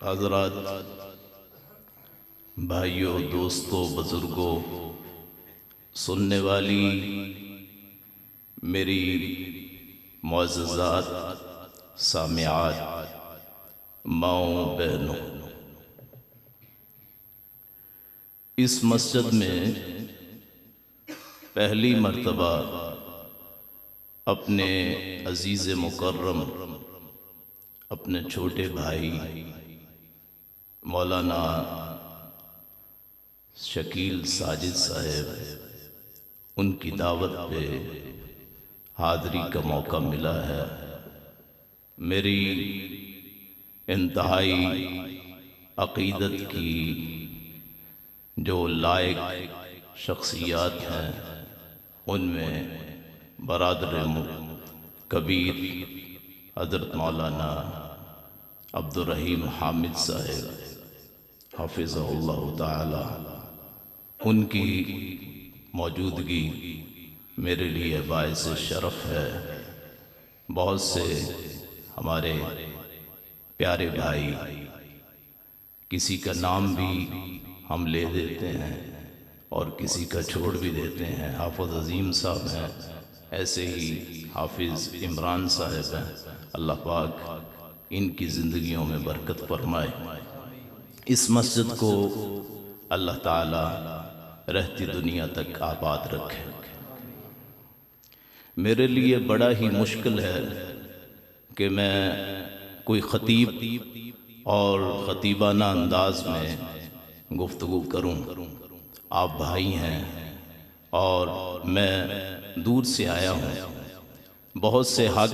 हज़रात, भाइयों, दोस्तों, बुजुर्गों, सुनने वाली मेरी मुअज़्ज़ज़ात सामिआत, माओं, बहनों, इस मस्जिद में पहली मर्तबा अपने अजीज़ मुकर्रम, अपने छोटे भाई मौलाना शकील साजिद साहब, उनकी दावत पे हाज़री का मौका मिला है। मेरी इंतहाई अक़ीदत की जो लायक शख्सियात हैं उनमें बरादर कबीर हज़रत मौलाना अब्दुर्रहीम हामिद साहब हाफिज़हुल्लाह ताला, उनकी मौजूदगी मेरे लिए बाइस शरफ़ है। बहुत से हमारे प्यारे भाई, किसी का नाम भी हम ले देते हैं और किसी का छोड़ भी देते हैं। हाफिज़ अज़ीम साहब हैं, ऐसे ही हाफिज़ इमरान साहब हैं। अल्लाह पाक इनकी ज़िंदगियों में बरकत फरमाए। इस मस्जिद को अल्लाह ताला रहती दुनिया तक आबाद रखे। मेरे लिए बड़ा ही मुश्किल है कि मैं कोई ख़तीब और ख़तीबाना अंदाज में गुफ्तगू करूं। आप भाई हैं और मैं दूर से आया हूं। बहुत से हक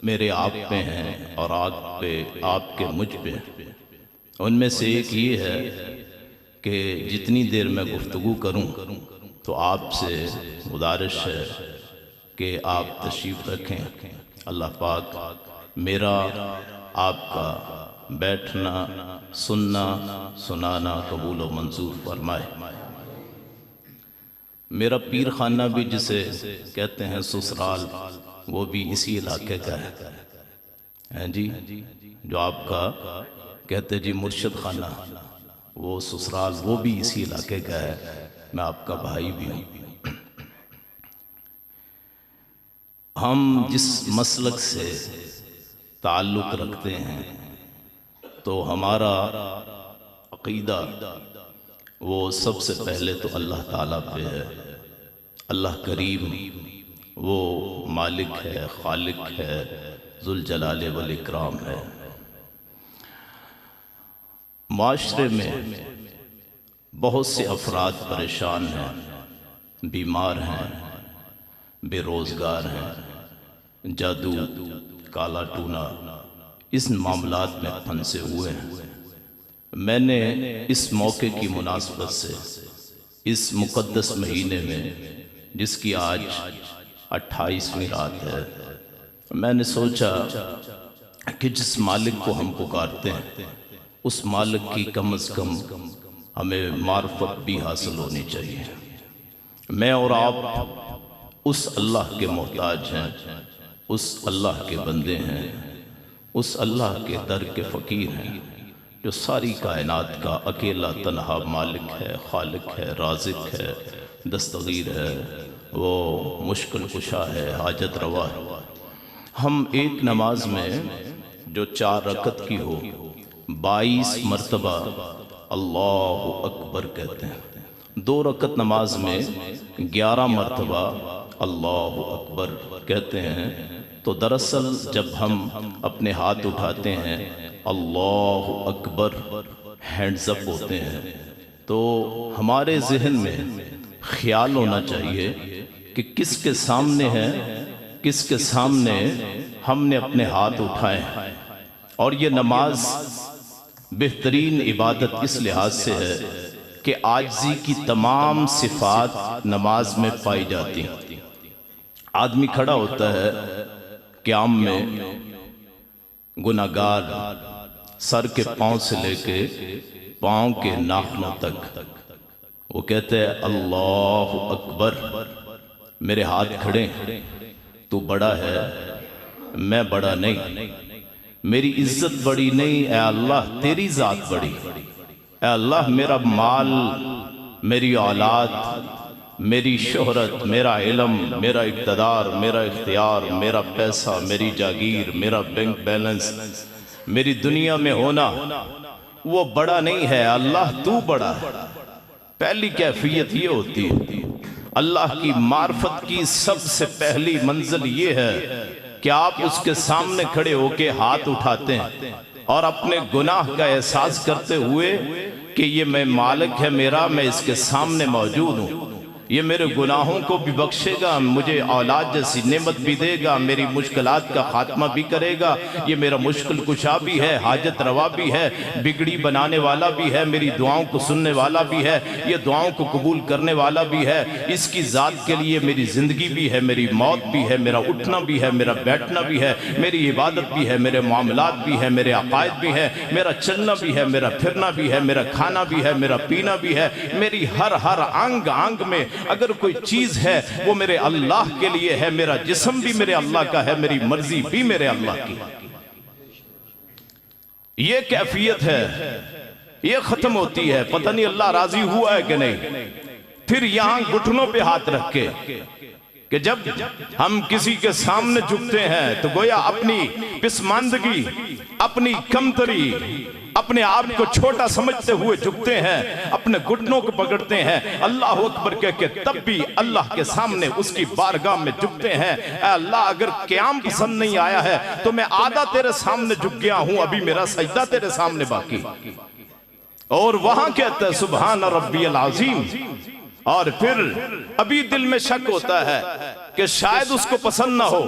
मेरे आप पे हैं और आपके मुझ पे। उनमें से एक ये है कि जितनी देर मैं गुफ्तगू करूं तो आपसे गुजारिश है कि आप तशरीफ़ रखें। अल्लाह पाक मेरा आपका बैठना, सुनना, सुनाना कबूल व मंजूर फरमाए। मेरा पीर खाना भी जिसे कहते हैं ससुराल, वो भी इसी इलाके का है जी। जो आपका कहते जी मुर्शिद खाना, वो ससुराल वो भी इसी इलाके का है। मैं आपका भाई भी हूँ। हम जिस मसलक से ताल्लुक़ रखते हैं तो हमारा अक़ीदा वो सबसे पहले तो अल्लाह ताला पे है। अल्लाह करीम वो मालिक है, खालिक है, ज़ुल जलाल वल इकराम है। माशरे में बहुत से अफराद परेशान हैं, बीमार हैं, बेरोज़गार हैं, जादू, काला टूना इस मामलात में फंसे हुए हैं। मैंने इस मौके की मुनासबत से इस मुक़द्दस महीने में, जिसकी आज 28वीं रात है, मैंने सोचा कि जिस मालिक को हम पुकारते हैं उस मालिक की कम से कम हमें मार्फत भी हासिल होनी चाहिए। मैं और आप उस अल्लाह के मोहताज हैं, उस अल्लाह के बंदे हैं, उस अल्लाह के दर के फ़कीर हैं जो सारी कायनात का अकेला तन्हा मालिक है, खालिक है, राज़िक है, दस्तगीर है, वो मुश्किल कुशा है, हाजत रवा है। हम एक नमाज में जो 4 रकत की हो 22 मरतबा अल्लाहु अकबर कहते हैं। 2 रकत नमाज में 11 मरतबा अल्लाहु अकबर कहते हैं। तो दरअसल जब हम अपने हाथ उठाते हैं अल्लाहु अकबर हैंड्स अप होते हैं, तो हमारे जहन में ख्याल होना चाहिए कि किसके सामने है, किसके सामने हमने अपने हाथ उठाए हैं। और ये नमाज बेहतरीन इबादत इस लिहाज से है कि आजिज़ी की तमाम सिफात नमाज में पाई जाती हैं। आदमी खड़ा होता है क़याम में, गुनाहगार सर के पाँव से लेके पाँव के नाखूनों तक, वो कहते हैं अल्लाहु अकबर। मेरे हाथ खड़े, तू बड़ा है, मैं बड़ा नहीं, मेरी इज्जत बड़ी नहीं, ऐ अल्लाह तेरी ज़ात बड़ी। ऐ अल्लाह मेरा माल, मेरी औलाद, मेरी शोहरत, मेरा इल्म, मेरा इक़्तिदार, मेरा इख्तियार, मेरा पैसा, मेरी जागीर, मेरा बैंक बैलेंस, मेरी दुनिया में होना, वो बड़ा नहीं है। अल्लाह तू बड़ा है। पहली कैफियत ये होती है। अल्लाह की मार्फत की सबसे पहली मंजिल ये है कि आप उसके सामने खड़े होके हाथ उठाते हैं और अपने गुनाह का एहसास करते हुए कि ये मैं मालिक है मेरा, मैं इसके सामने मौजूद हूँ, ये मेरे गुनाहों को भी बख्शेगा, मुझे औलाद जैसी नेमत भी देगा, मेरी मुश्किलात का खात्मा भी करेगा, ये मेरा मुश्किल कुशा भी है, हाजत रवा भी है, बिगड़ी बनाने वाला भी है, मेरी दुआओं को सुनने वाला भी है, ये दुआओं को कबूल करने वाला भी है। इसकी ज़ात के लिए मेरी ज़िंदगी भी है, मेरी मौत भी है, मेरा उठना भी है, मेरा बैठना भी है, मेरी इबादत भी है, मेरे मामलात भी है, मेरे अकायद भी है, मेरा चलना भी है, मेरा फिरना भी है, मेरा खाना भी है, मेरा पीना भी है, मेरी हर अंग अंग में अगर कोई चीज है वो मेरे अल्लाह के लिए है। मेरा जिस्म भी मेरे अल्लाह का है, मेरी मर्जी भी मेरे अल्लाह की। ये कैफियत है, ये खत्म होती है। पता नहीं अल्लाह राजी हुआ है कि नहीं। फिर यहां घुटनों पे हाथ रख के कि जब हम किसी के सामने झुकते हैं तो गोया अपनी पिसमानदगी, अपनी कमतरी, अपने आप को छोटा समझते हुए झुकते हैं, अपने घुटनों को पकड़ते हैं, अल्लाह अकबर कह के तब भी अल्लाह के सामने उसकी बारगाह में झुकते हैं। अल्लाह अगर क़याम पसंद नहीं आया है तो मैं आधा तेरे सामने झुक गया हूं, अभी मेरा सजदा तेरे सामने बाकी। और वहां कहता है सुभान रब्बियल अज़ीम। और फिर अभी दिल में शक होता है कि शायद उसको पसंद ना हो,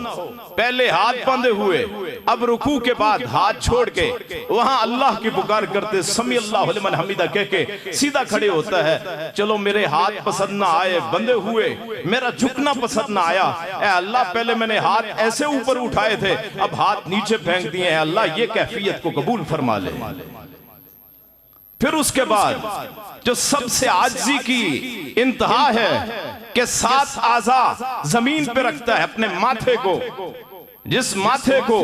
पहले हाथ बांधे हुए, अब रुकू के बाद हाथ छोड़ के वहां अल्लाह की पुकार करते समी अल्लाहु लिमन हमीदा कह के सीधा खड़े होता है। चलो मेरे हाथ पसंद ना आए बंधे हुए, मेरा झुकना पसंद ना आया, ऐ अल्लाह पहले मैंने हाथ ऐसे ऊपर उठाए थे, अब हाथ नीचे फेंक दिए हैं, अल्लाह ये कैफियत को कबूल फरमा ले। फिर उसके बाद जो सबसे आजिज़ी की इंतहा है कि 7 आज़ा जमीन पे रखता है अपने माथे को, जिस माथे को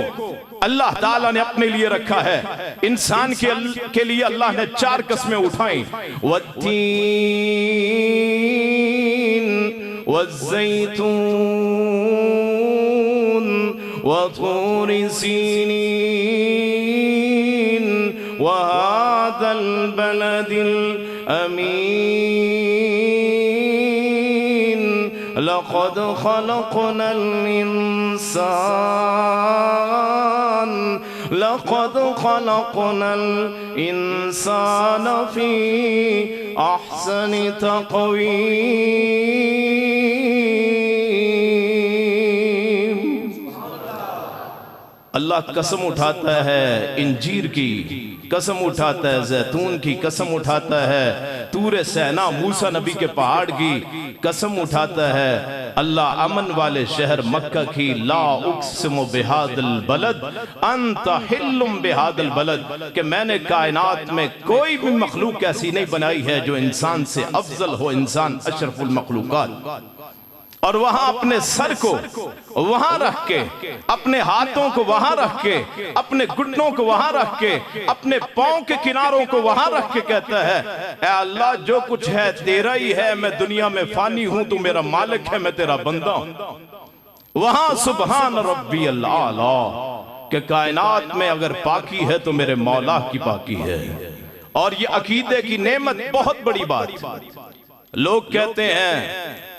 अल्लाह ताला ने अपने लिए रखा है। इंसान के लिए अल्लाह ने 4 कस्में उठाई, वत्तीन वज़्ज़ैतून वतूरि सीनीन वहादल बलदिल अमीन लक़द ख़लक़नल इंसान फ़ी अहसनि तक़वीम। अल्लाह कसम उठाता है इंजीर की, कसम उठाता है जैतून की, कसम उठाता है तूरे सैना मूसा नबी के पहाड़ की, कसम उठाता है अल्लाह अमन वाले शहर मक्का की, ला उक़्सिमु बिहादिल बलद अंत हिल्लुम बिहादिल बलद, कि मैंने कायनात में कोई भी मखलूक ऐसी नहीं बनाई है जो इंसान से अफजल हो, इंसान अशरफुल मखलूकात। और वहां अपने सर को वहां रख के, अपने हाथों को वहां रख के, अपने घुटनों को वहां रख के, अपने पांव के किनारों को वहां रख के कहता है ऐ अल्लाह जो कुछ है तेरा ही है, मैं दुनिया में फानी हूं, तू मेरा मालिक है, मैं तेरा बंदा हूं। वहां सुभान रब्बियल आला के कायनात में अगर पाकी है तो मेरे मौला की पाकी है। और ये अकीदे की नेमत बहुत बड़ी बात। लोग कहते हैं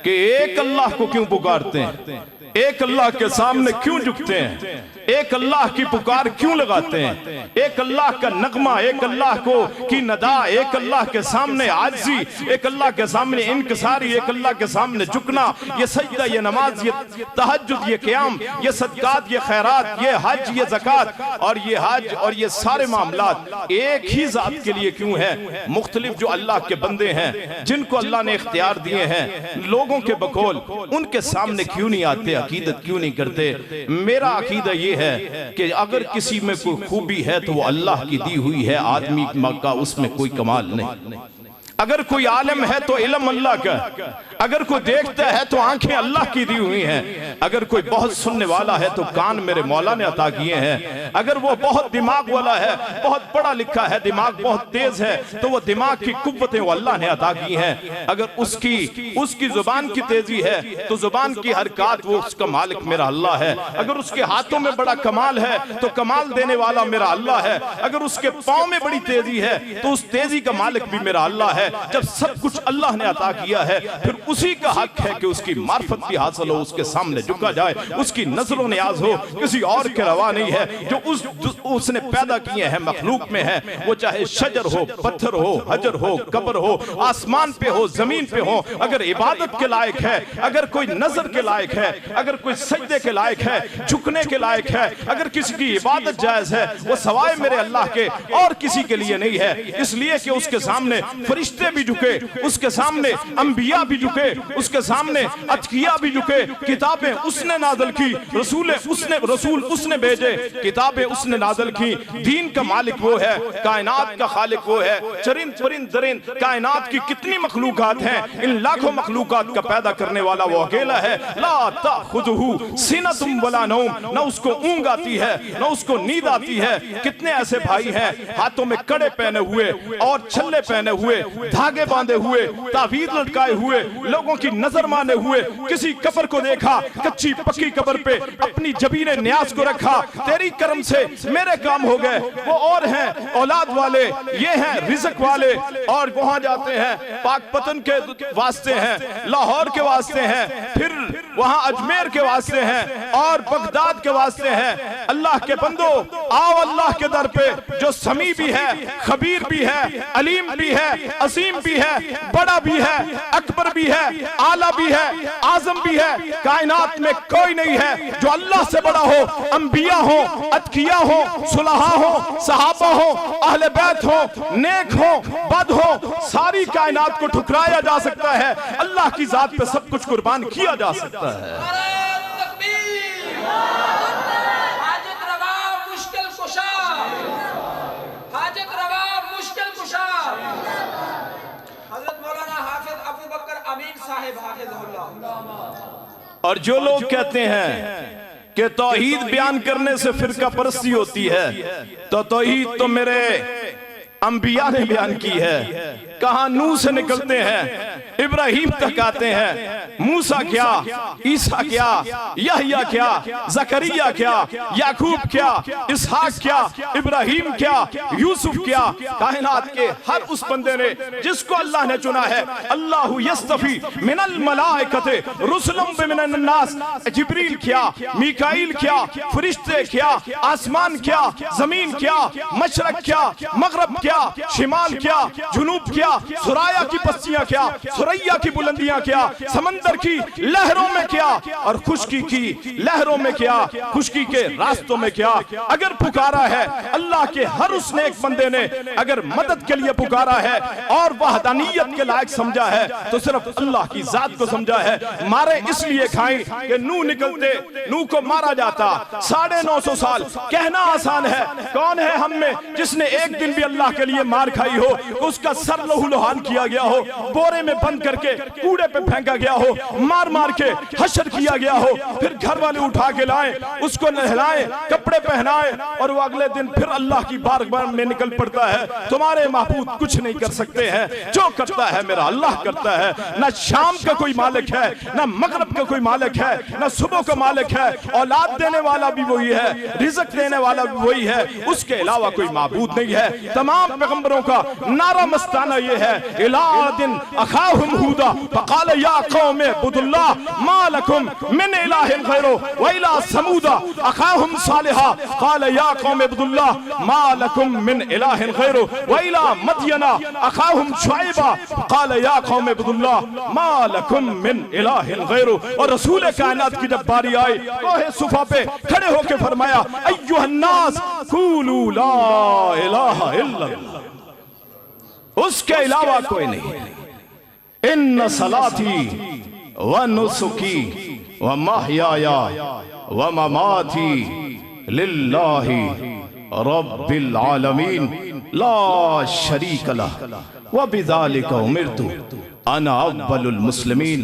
कि एक अल्लाह को क्यों पुकारते हैं, एक अल्लाह के सामने क्यों झुकते हैं, एक अल्लाह की पुकार क्यों लगाते हैं, एक अल्लाह का नगमा, एक अल्लाह को की नदा, एक अल्लाह के सामने आजिज़ी, एक अल्लाह के सामने इनकिसारी, एक अल्लाह के सामने झुकना, ये सजदा, ये नमाज, ये तहज्जुद, ये क़याम, ये सदकात, ये खैरात, ये हज, ये ज़कात और ये हज और ये सारे मामलात एक ही ज़ात के लिए क्यों है। मुख्तलिफ जो अल्लाह के बंदे हैं जिनको अल्लाह ने इख्तियार दिए हैं, लोगों के बकौल उनके सामने क्यों नहीं आते, अकीदत क्यों नहीं करते। मेरा अकीदा ये है कि अगर किसी में कोई खूबी है तो वो अल्लाह की दी हुई है, आदमी का उसमें कोई कमाल नहीं। अगर कोई आलिम है तो इल्म अल्लाह का, अगर कोई देखता है तो आंखें अल्लाह की दी हुई हैं, अगर कोई बहुत सुनने वाला है तो कान मेरे मौला ने अता किए हैं, अगर वो बहुत दिमाग वाला है, बहुत पढ़ा लिखा है, दिमाग बहुत तेज है तो वो दिमाग की कुव्वतें वो अल्लाह ने अता की हैं। अगर उसकी जुबान की तेजी है तो जुबान की हरकत वो उसका मालिक मेरा अल्लाह है। अगर उसके हाथों में बड़ा कमाल है तो कमाल देने वाला मेरा अल्लाह है। अगर उसके पाँव में बड़ी तेजी है तो उस तेजी का मालिक भी मेरा अल्लाह है। जब सब कुछ अल्लाह ने अता किया है फिर उसी का हक है कि उसकी मार्फत भी हासिल हो, उसके सामने झुका जाए, उसकी नजरों नियाज हो, किसी और के रवा नहीं है। जो उसने पैदा किए हैं मखलूक में है, वो चाहे शजर हो, पत्थर हो, हजर हो, कब्र हो, आसमान पे हो, जमीन पे हो, अगर इबादत के लायक है, अगर कोई नजर के लायक है, अगर कोई सजदे के लायक है, झुकने के लायक है, अगर किसी की इबादत जायज है, वो सवाए मेरे अल्लाह के और किसी के लिए नहीं है। इसलिए कि उसके सामने फरिश्ते भी झुके, उसके सामने अंबिया भी झुके, उसके सामने अतकिया भी झुके। किताबें उसने नाज़िल की, रसूल उसने भेजे, किताबें उसने नाज़िल की। दीन का मालिक वो है, कायनात का खालिक वो है। चरिंद परिंद दरिंद कायनात की कितनी मखलूकात हैं, इन लाखों मखलूकात का पैदा करने वाला वो अकेला है। ला ताखुज़ुहु सिनतुम वला नौम, न उसको ऊँग आती है न उसको नींद आती है। कितने ऐसे भाई हैं हाथों में कड़े पहने हुए और छल्ले पहने हुए, धागे बांधे हुए, तावीज़ लटकाए हुए, लोगों की नजर माने हुए, किसी कब्र को देखा, कच्ची पक्की कब्र पे अपनी जबीने न्यास को रखा, तेरी करम से मेरे काम हो गए। वो और हैं औलाद वाले, ये हैं रिज़्क वाले, और वहां जाते हैं पाकपतन के वास्ते हैं, लाहौर के वास्ते हैं, फिर वहां अजमेर के वास्ते हैं और बगदाद के वास्ते हैं। अल्लाह के बंदो, आओ अल्लाह के दर पे, जो समी भी है, खबीर भी है, अलीम भी है, असीम भी है, बड़ा भी है, अकबर भी है, आला भी है, आजम भी है। कायनात में कोई नहीं है जो अल्लाह से बड़ा हो। अंबिया हो, अतकिया हो, सुलहा हो, सहाबा हो, अहले बैत हो, नेक हो, बद हो, सारी कायनात को ठुकराया जा सकता है, अल्लाह की जात पे सब कुछ कुर्बान किया जा सकता है। और जो लोग कहते हैं कि तौहीद बयान करने से फिरका परस्ती होती है, तो तौहीद तो मेरे अंबिया ने बयान की है। कहां नूह से निकलते हैं, इब्राहिम तक आते हैं, मूसा क्या, ईसा क्या, यहया क्या, जकरिया क्या, याकूब क्या, इसहाक क्या, इब्राहिम क्या, यूसुफ क्या। कायनात के हर उस बंदे ने जिसको अल्लाह ने चुना है। अल्लाहु यस्तफी मिनल मलाइकते रुसुलम मिनन नास। जिब्रील क्या, मीकाईल क्या, फरिश्ते क्या, आसमान क्या, जमीन क्या, मशरक क्या, मगरब क्या, शिमाल क्या, जुनूब क्या, सुराया की पस्तियां क्या, सुरैया की बुलंदियां क्या, समंदर की लहरों में क्या, और खुशकी की लहरों में क्या, खुशकी के रास्तों में क्या। अगर पुकारा है अल्लाह के हर उस नेक बंदे ने, अगर मदद के लिए पुकारा है और वहदानियत के लायक समझा है, तो सिर्फ अल्लाह की जात को समझा है। मारे इसलिए खाई कि नूह निकलते, नूह को मारा जाता। 950 साल कहना आसान है, कौन है हम में जिसने एक दिन भी अल्लाह के लिए मार खाई हो, उसका सर लहूलुहान किया गया हो, बोरे में बंद करके कूड़े पे फेंका गया हो, मार मार के हशर किया गया हो, फिर घर वाले उठा के लाए, उसको नहलाए, कपड़े पहनाए, और वो अगले दिन फिर अल्लाह की बारगाह में निकल पड़ता है। तुम्हारे महबूब कुछ नहीं कर सकते हैं, जो करता है मेरा अल्लाह करता है। ना शाम का कोई मालिक है, ना मगरब का कोई मालिक है, ना सुबह का मालिक है। औलाद देने वाला भी वही है, रिज़्क देने वाला भी वही है, उसके अलावा कोई माबूद नहीं है। तमाम पैगंबरों का नारा मस्ताना ये है, इलादिन अखाहुम हुदा फकाल या कौम इब्दुल्लाह मा लकुम मिन इलाहिन गैरो व इला समूदा अखाहुम सालिहा काल या कौम इब्दुल्लाह मा लकुम मिन इलाहिन गैरो व इला मदयना अखाहुम शुऐबा काल या कौम इब्दुल्लाह मा लकुम मिन इलाहिन गैरो। और रसूल कायनात की जब बारी आई, कोहे सुफा पे खड़े होकर फरमाया, अय्युहन्नास कूलू ला इलाहा इल्लल्लाह, उसके अलावा कोई नहीं। इन्न सलाती व नुसुकी व महयाया व ममाती लिल्लाहि रब्बिल आलमीन ला शरीक लह व बिज़ालिका उमिरतु अना अव्वलुल मुस्लिमीन।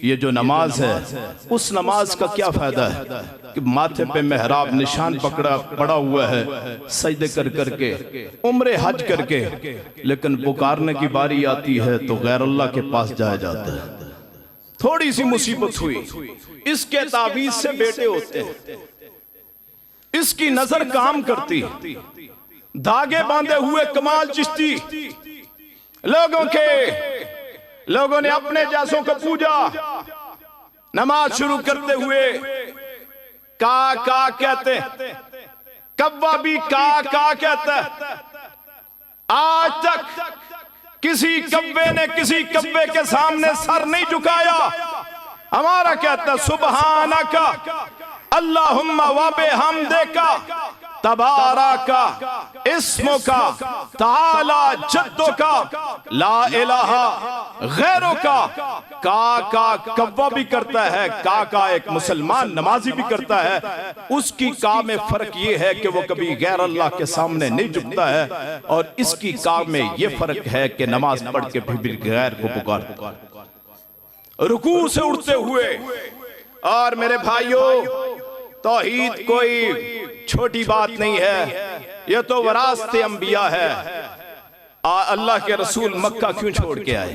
ये जो नमाज है, उस नमाज का क्या फायदा है कि माथे पे मेहराब निशान पड़ा हुआ है, सजदे कर करके, उम्रे हज करके, लेकिन पुकारने की बारी आती है तो गैर अल्लाह के पास जाया जाता है। थोड़ी सी मुसीबत हुई, इसके तावीज़ से बेटे होते हैं, इसकी नजर काम करती, धागे बांधे हुए कमाल चिश्ती लोगों ने अपने जैसों को पूजा। नमाज शुरू करते हुए का कहते, कव्वा भी का कहता है। आज तक किसी कव्वे ने किसी कव्वे के सामने सर नहीं झुकाया। हमारा कहता सुबहानका अल्लाहुम्मा व बिहम्दिका तबारका इस्मुका ताला जद्दुका ला इलाहा गैरुका। का कव्वा भी करता है, का एक मुसलमान नमाजी भी करता है। उसकी का में फर्क ये है कि वो कभी गैर अल्लाह के सामने नहीं झुकता है, और इसकी का में ये फर्क है कि नमाज पढ़ के भी गैर को पुकारता, रुकू से उठते हुए। और मेरे भाइयों, तौहीद कोई छोटी बात नहीं है, यह तो वरासते अंबिया है। अल्लाह के रसूल मक्का क्यों छोड़ के आए?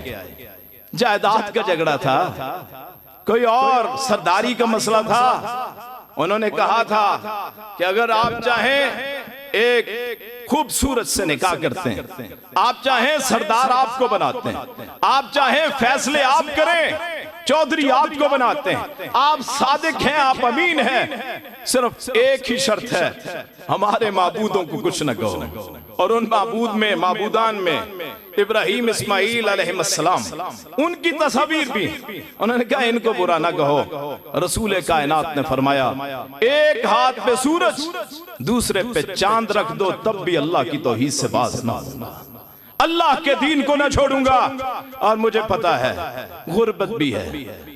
जायदाद का झगड़ा था, कोई और सरदारी का मसला था। उन्होंने कहा था कि अगर आप चाहें एक खूबसूरत से निकाह करते हैं, आप चाहें सरदार आपको बनाते हैं, आप चाहें फैसले आप करें, चौधरी आपको बनाते हैं, आप सादिक हैं, आप अमीन हैं, सिर्फ एक ही शर्त है, हमारे माबूदों को कुछ न कहो। और उन माबूदान में इब्राहिम इस्माइल अलैहिस्सलाम, उनकी तस्वीर भी उन्होंने कहा इनको बुरा ना कहो। रसूल कायनात ने फरमाया एक हाथ पे सूरज दूसरे पे चांद रख दो तब भी अल्लाह की तौहीद से बात ना होगा, अल्लाह के दीन को ना छोड़ूंगा। और मुझे पता है गुर्बत भी है,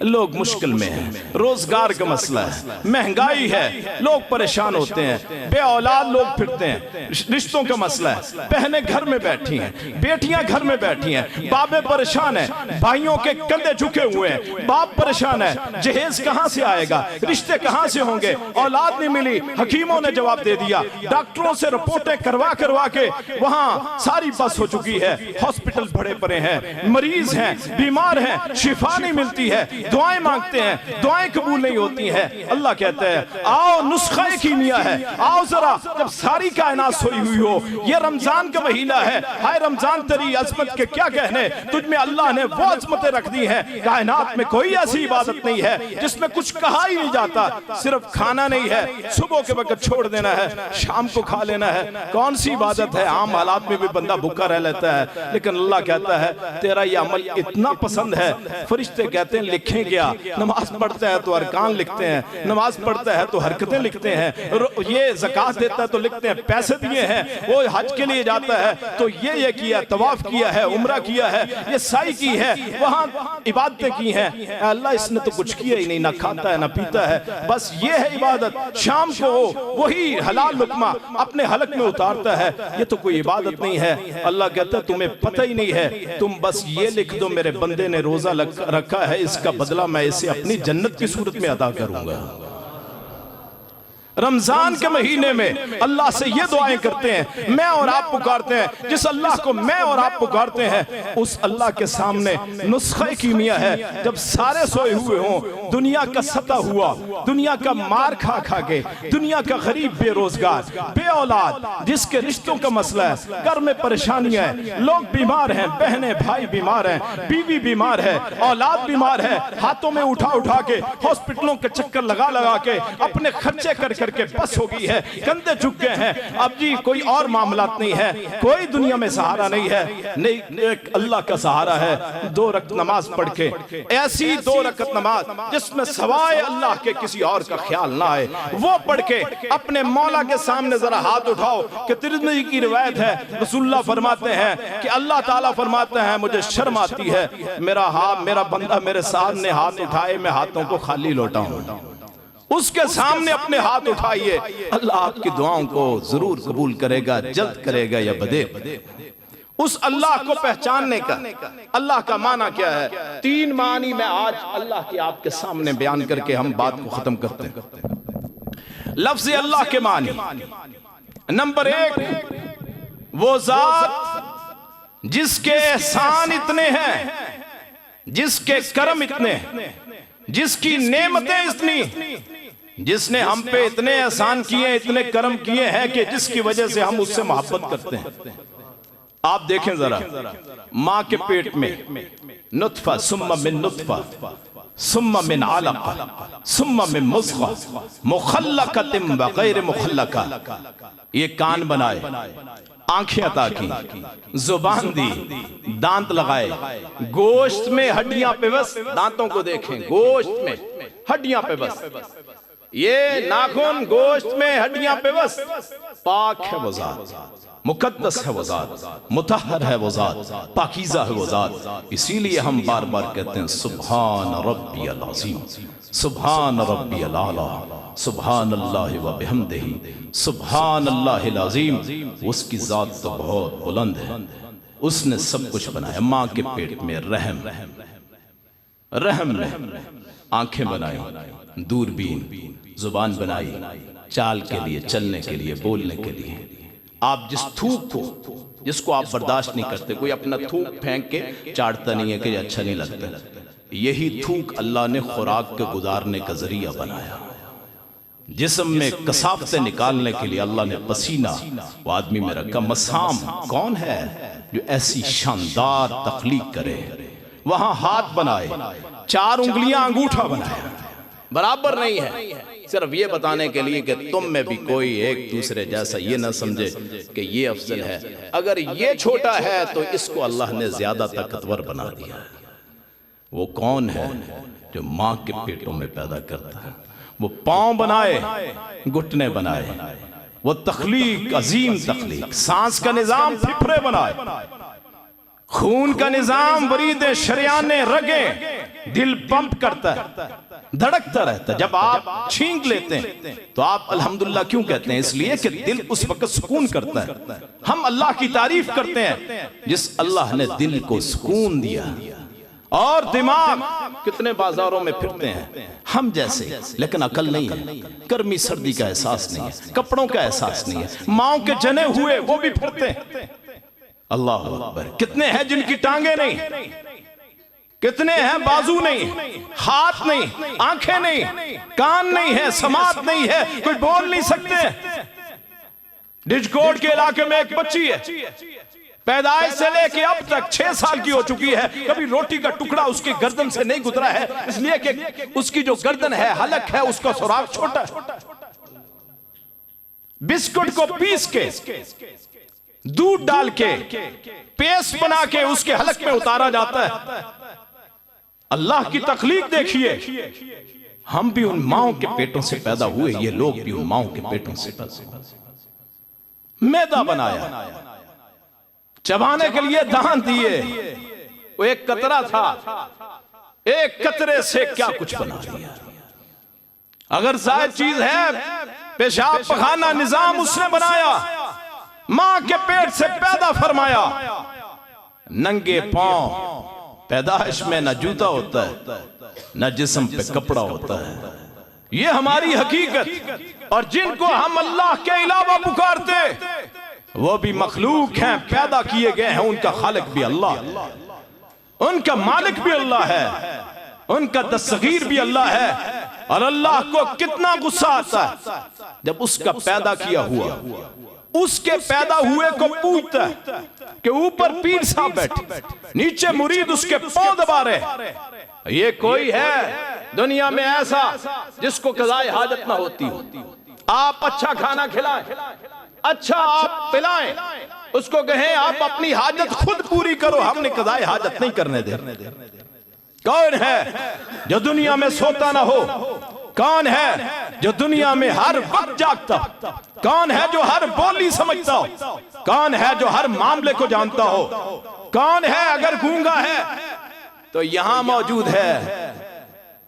लोग मुश्किल में हैं, रोजगार का मसला है, महंगाई है, लोग परेशान होते हैं, बे औलाद लोग फिरते हैं, रिश्तों का मसला है, बहनें घर में बैठी हैं, बेटियां घर में बैठी हैं, बाबे परेशान हैं, भाइयों के कंधे झुके हुए हैं, बाप परेशान है, जहेज कहां से आएगा, रिश्ते कहां से होंगे, औलाद नहीं मिली, हकीमों ने जवाब दे दिया, डॉक्टरों से रिपोर्टें करवा करवा के वहां सारी बस हो चुकी है, हॉस्पिटल भरे पड़े हैं, मरीज हैं, बीमार हैं, शिफा नहीं मिलती है, दुआएं मांगते हैं, दुआएं कबूल नहीं होती हैं। अल्लाह कहते हैं आओ नुस्खा कीमिया है, आओ जरा, जब सारी कायनात सोई हुई हो, ये रमजान का महीना है, हाय रमजान तेरी अजमत के क्या कहने, तुझ में अल्लाह ने वो अजमतें रख दी हैं, कायनात में कोई ऐसी इबादत नहीं है जिसमें कुछ कहा ही नहीं जाता, सिर्फ खाना नहीं है, सुबह के वक्त छोड़ देना है, शाम को खा लेना है, कौन सी इबादत है? आम हालात में भी बंदा भूखा रह लेता है, लेकिन अल्लाह कहता है तेरा ये अमल इतना पसंद है, फरिश्ते कहते हैं लिखें क्या, नमाज पढ़ता है तो अरकान लिखते हैं, नमाज पढ़ता है तो हरकतें लिखते हैं, ये ज़कात देता है तो लिखते हैं, पैसे दिए हैं, वो हज के लिए जाता है तो ये किया, तवाफ किया है, उम्रा किया है, ये साई की है, वहां इबादतें की हैं। अल्लाह इसने तो कुछ किया ही नहीं, ना खाता है ना पीता है, बस ये है इबादत। शाम को वही हलाल लुकमा अपने हलक में उतारता है, ये तो कोई इबादत नहीं है। अल्लाह कहता है तुम्हें पता ही नहीं है, तुम बस ये लिख दो मेरे बंदे ने रोजा रखा है, इसका बदला मैं इसे अपनी जन्नत की सूरत में अदा करूंगा। रमजान के महीने में अल्लाह से ये दुआएं करते हैं, मैं और आप पुकारते हैं, जिस अल्लाह को मैं और आप पुकारते हैं उस अल्लाह के सामने नुस्खा कीमिया है। जब सारे सोए हुए हों, दुनिया का सता हुआ, दुनिया का मार खा खा के, दुनिया का गरीब बेरोजगार बे औलाद, जिसके रिश्तों का मसला है, घर में परेशानियां हैं, लोग बीमार हैं, बहनें भाई बीमार हैं, बीवी बीमार है, औलाद बीमार है, हाथों में उठा उठा के हॉस्पिटलों के चक्कर लगा लगा के अपने खर्चे कर के बस हो गई है, कंधे झुक गए हैं। अब जी कोई और मामलात नहीं है, कोई दुनिया में सहारा नहीं है, नहीं एक अल्लाह का सहारा है। 2 रकत नमाज पढ़ के, ऐसी 2 रकत नमाज जिसमें सवाए अल्लाह के किसी और का ख्याल ना आए, वो पढ़ के अपने मौला के सामने जरा हाथ उठाओ। कि तिरमिज़ी की रिवायत है, रसूलुल्लाह फरमाते हैं कि अल्लाह ताला फरमाते हैं मुझे शर्म आती है, मेरा बंदा मेरे सामने हाथ उठाए, मैं हाथों को खाली लौटाऊं। उसके सामने अपने हाथ उठाइए, अल्लाह आपकी दुआओं को जरूर कबूल करेगा, जल्द करेगा या बदे। उस अल्लाह को पहचानने का अल्लाह का माना क्या है? 3 मानी मैं आज अल्लाह के आपके सामने बयान करके हम बात को खत्म करते हैं। लफ्ज़ अल्लाह के मानी, नंबर 1 वो जात जिसके एहसान इतने हैं, जिसके करम इतने, जिसकी नेमतें इतनी, जिसने हम पे इतने एहसान किए, इतने करम किए हैं कि जिसकी वजह से हम उससे मोहब्बत करते हैं। आप देखें जरा, मां के पेट में नुत्फा, सुम्मा मिन नुत्फा, सुम्मा मिन अलक़ा, सुम्मा मिन मुज़ग़ा, मुख़ल्लक़तिन व ग़ैर मुख़ल्लक़ा, ये कान बनाए, आंखें अता की, जुबान दी, दांत लगाए, गोश्त में हड्डियां पे बस, दांतों को देखें, गोश्त में हड्डियां पे बस, ये नाखून गोश्त में हड्डियां पे बस, पाक है वो ज़ात, मुकद्दस है वो ज़ात, मुतहहर है वो ज़ात, पाकीज़ा है वो ज़ात। इसीलिए हम बार बार कहते हैं सुब्हान रब्बियल अज़ीम, सुब्हान रब्बियल आला, सुब्हान अल्लाह व बिहम्दिही, सुब्हान अल्लाहिल अज़ीम। उसकी ज़ात तो बहुत बुलंद है, उसने सब कुछ बनाया। माँ के पेट में रहम में आंखें बनाई, दूरबीन, जुबान बनाई, चाल के लिए, चलने के लिए, बोलने के लिए। आप जिस थूक को, जिसको आप बर्दाश्त नहीं करते। कोई अपना थूक फेंक के चाटता नहीं है कि ये अच्छा नहीं लगता। यही थूक अल्लाह ने खुराक के गुजारने का जरिया बनाया। जिस्म में कसाफतें निकालने के लिए अल्लाह ने पसीना वो आदमी में रखा। मसाम कौन है जो ऐसी शानदार तख्लीक करे, वहां हाथ बनाए, 4 उंगलियां अंगूठा बनाया, बराबर नहीं है, सिर्फ ये बताने के लिए कि तुम में भी कोई एक दूसरे जैसा ये ना समझे कि ये अफजल है। अगर ये छोटा है तो इसको अल्लाह ने ज्यादा ताकतवर बना दिया। वो कौन है जो मां के पेटों में पैदा करता है? वो पांव बनाए, घुटने बनाए, वो तख्लीक, अजीम तख्लीक, सांस का निजाम फिफरे बनाए, खून का निजाम, वरीदे, शरियाने, रगे, दिल पंप करता है, धड़कता रहता है। जब आप छींक लेते हैं तो आप अल्हम्दुलिल्लाह क्यों कहते हैं? इसलिए कि दिल उस वक्त सुकून करता है। हम अल्लाह की तारीफ करते हैं जिस अल्लाह ने दिल को सुकून दिया। और दिमाग कितने बाजारों में फिरते हैं हम जैसे, लेकिन अकल नहीं है, गर्मी सर्दी का एहसास नहीं है, कपड़ों का एहसास नहीं है, माओ के जने हुए वो भी फिरते हैं। अल्लाह अकबर। कितने हैं जिनकी टांगे नहीं, कितने हैं बाजू नहीं, हाथ नहीं, आंखें नहीं, कान नहीं है, समात नहीं है, कोई बोल नहीं सकते। डिजकोट के इलाके में एक बच्ची है, पैदाइश से लेके अब तक 6 साल की हो चुकी है, कभी रोटी का टुकड़ा उसकी गर्दन से नहीं गुजरा है, इसलिए कि उसकी जो गर्दन है, हलक है, उसका सुराख छोटा है। बिस्कुट को पीस के, दूध डाल के, पेस्ट बना के उसके हलक में उतारा जाता है। अल्लाह की तख्लीक देखिए। हम भी उन माओं के पेटों से पैदा हुए, ये लोग भी उन माओं के पेटों से पैदा हुए। मैदा बनाया, चबाने के लिए दांत दिए, वो एक कतरा था, एक कतरे से क्या कुछ बना दिया। अगर जायद चीज है, पेशाब पखाना निजाम उसने बनाया, मां के पेट से पैदा फरमाया। नंगे पांव, पैदाइश में न जूता होता है, न जिस्म पे कपड़ा होता है। ये हमारी हकीकत। और जिनको हम अल्लाह के अलावा पुकारते वो भी मखलूक हैं, पैदा किए गए हैं। उनका खालिक भी अल्लाह है, उनका मालिक भी अल्लाह है, उनका दस्तगीर भी अल्लाह है। और अल्लाह को कितना गुस्सा आता है जब उसका पैदा किया हुआ उसके पैदा हुए को पूछता है कि ऊपर पीर साहब बैठे, नीचे मुरीद उसके पांव दबा रहे। ये कोई है दुनिया में ऐसा जिसको कज़ाए हाजत ना होती हो? आप अच्छा खाना खिलाएं, अच्छा आप पिलाएं, उसको कहें आप अपनी हाजत खुद पूरी करो, हमने कज़ाए हाजत नहीं करने दे। कौन है जो दुनिया में सोता ना हो? कौन है जो दुनिया में हर वक्त जागता? कौन है जो हर बोली समझता हो? कौन है जो हर मामले को जानता हो? कौन है अगर गूंगा है तो यहां मौजूद है,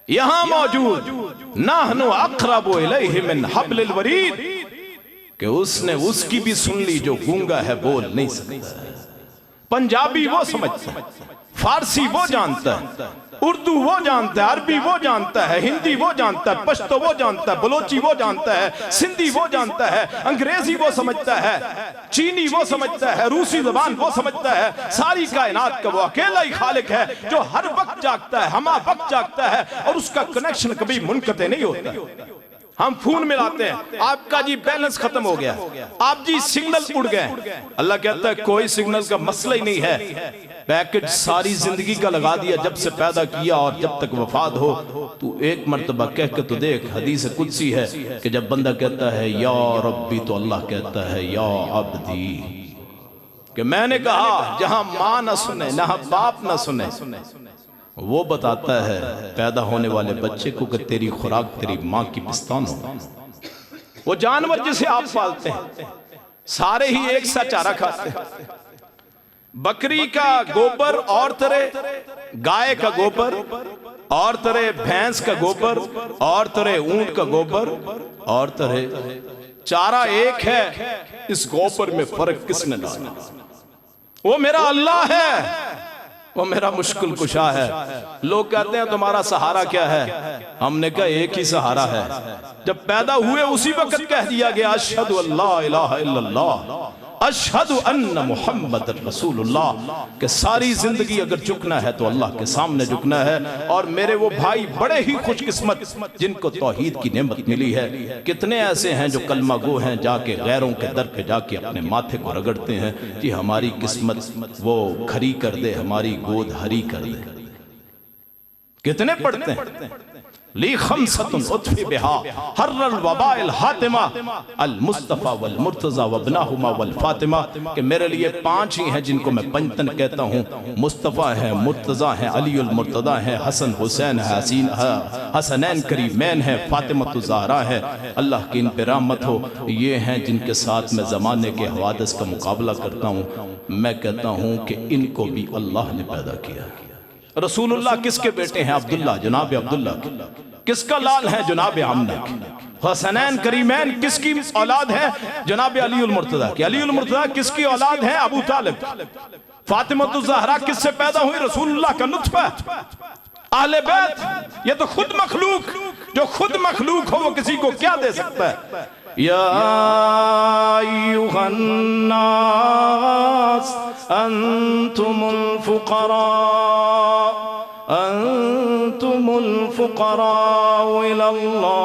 यहां मौजूद। नाहनु अक़रबु इलैहि मिन हब्लिल वरीद, कि उसने उसकी भी सुन ली जो गूंगा है, बोल नहीं सकता। पंजाबी वो समझता है, फारसी वो जानता है, उर्दू वो जानता है, अरबी वो जानता है, हिंदी वो जानता है, पश्तो वो जानता है, बलोची वो जानता है, सिंधी वो जानता है, अंग्रेजी वो समझता है, चीनी वो समझता है, रूसी जबान वो समझता है। सारी कायनात का वो अकेला ही खालिक है जो हर वक्त जागता है, हमा वक्त जागता है, और उसका कनेक्शन कभी मुनक़ते नहीं होता। हम फोन मिलाते हैं, आपका जी बैलेंस खत्म हो गया, आप जी सिग्नल उड़ गए। अल्लाह कहता है कोई सिग्नल का मसला ही नहीं है, पैकेज सारी जिंदगी का लगा दिया जब से पैदा किया और जब तक वफात हो। तू एक मर्तबा कह के तो देख, हदीस कुदसी है कि जब बंदा कहता है या रब्बी, तो अल्लाह कहता है या अब्दी, कि मैंने कहा। जहां मां ना सुने, ना बाप ना सुने, वो बताता है पैदा होने वाले बच्चे को कि तेरी खुराक तेरी मां की पिस्तान हो। वो जानवर जिसे आप पालते हैं सारे ही एक सा चारा खाते हैं। बकरी का गोबर और तरह, गाय का गोबर और तरह, भैंस का गोबर और तरह, ऊंट का गोबर और तरह। चारा एक है, इस गोबर में फर्क किसने डाला? वो मेरा अल्लाह है, वो मेरा मुश्किल कुशा है। लोग कहते हैं तुम्हारा सहारा क्या है? हमने कहा एक ही सहारा है। जब पैदा हुए उसी वक्त कह दिया गया अशहदु अल्ला इलाहा इल्लल्लाह अशहदु अन्ना मुहम्मद रसूलुल्लाह, कि सारी जिंदगी अगर झुकना है तो अल्लाह के सामने झुकना है। और मेरे वो भाई बड़े ही खुशकिस्मत जिनको तौहीद की नेमत मिली है। कितने ऐसे हैं जो कलमा गो हैं, जाके गैरों के दर पे जाके अपने माथे को रगड़ते हैं कि हमारी किस्मत वो खरी कर दे, हमारी गोद हरी कर दे। कितने पढ़ते हैं ली खमसतुन उतफी बिहा हर्रल वबाइल हातिमा अल मुस्तफा वल मुर्तजा वबनाहुमा वल फातिमा, कि मेरे लिए 5 ही हैं जिनको मैं पंजतन कहता हूँ। मुस्तफा है, मुर्तजा है, अलीउल मुर्तदा है, हसन हुसैन है, हसनैन करीमैन है, फातिमतु ज़हरा है। अल्लाह की इन पे रहमत हो। ये हैं जिनके साथ मैं ज़माने के हवादिस का मुकाबला करता हूँ। मैं कहता हूँ कि इनको भी अल्लाह ने पैदा किया। रसूलुल्लाह किसके बेटे हैं? अब्दुल्ला, जनाब अब्दुल्ला। किसका लाल है? जनाब आमना। हसनैन करीमैन किसकी औलाद है? जनाब अलीउल मुर्तदा की। अलीउल मुर्तदा किसकी औलाद है? अबू तालिब। फातिमतु ज़हरा किससे पैदा हुई? रसूलुल्लाह का लुत्फ़ा। अहले बैत, ये तो खुद मखलूक, जो खुद मखलूक हो वो किसी को क्या दे सकता है? या अय्युहन नास अंतुमुल फुक़रा इलल्लाह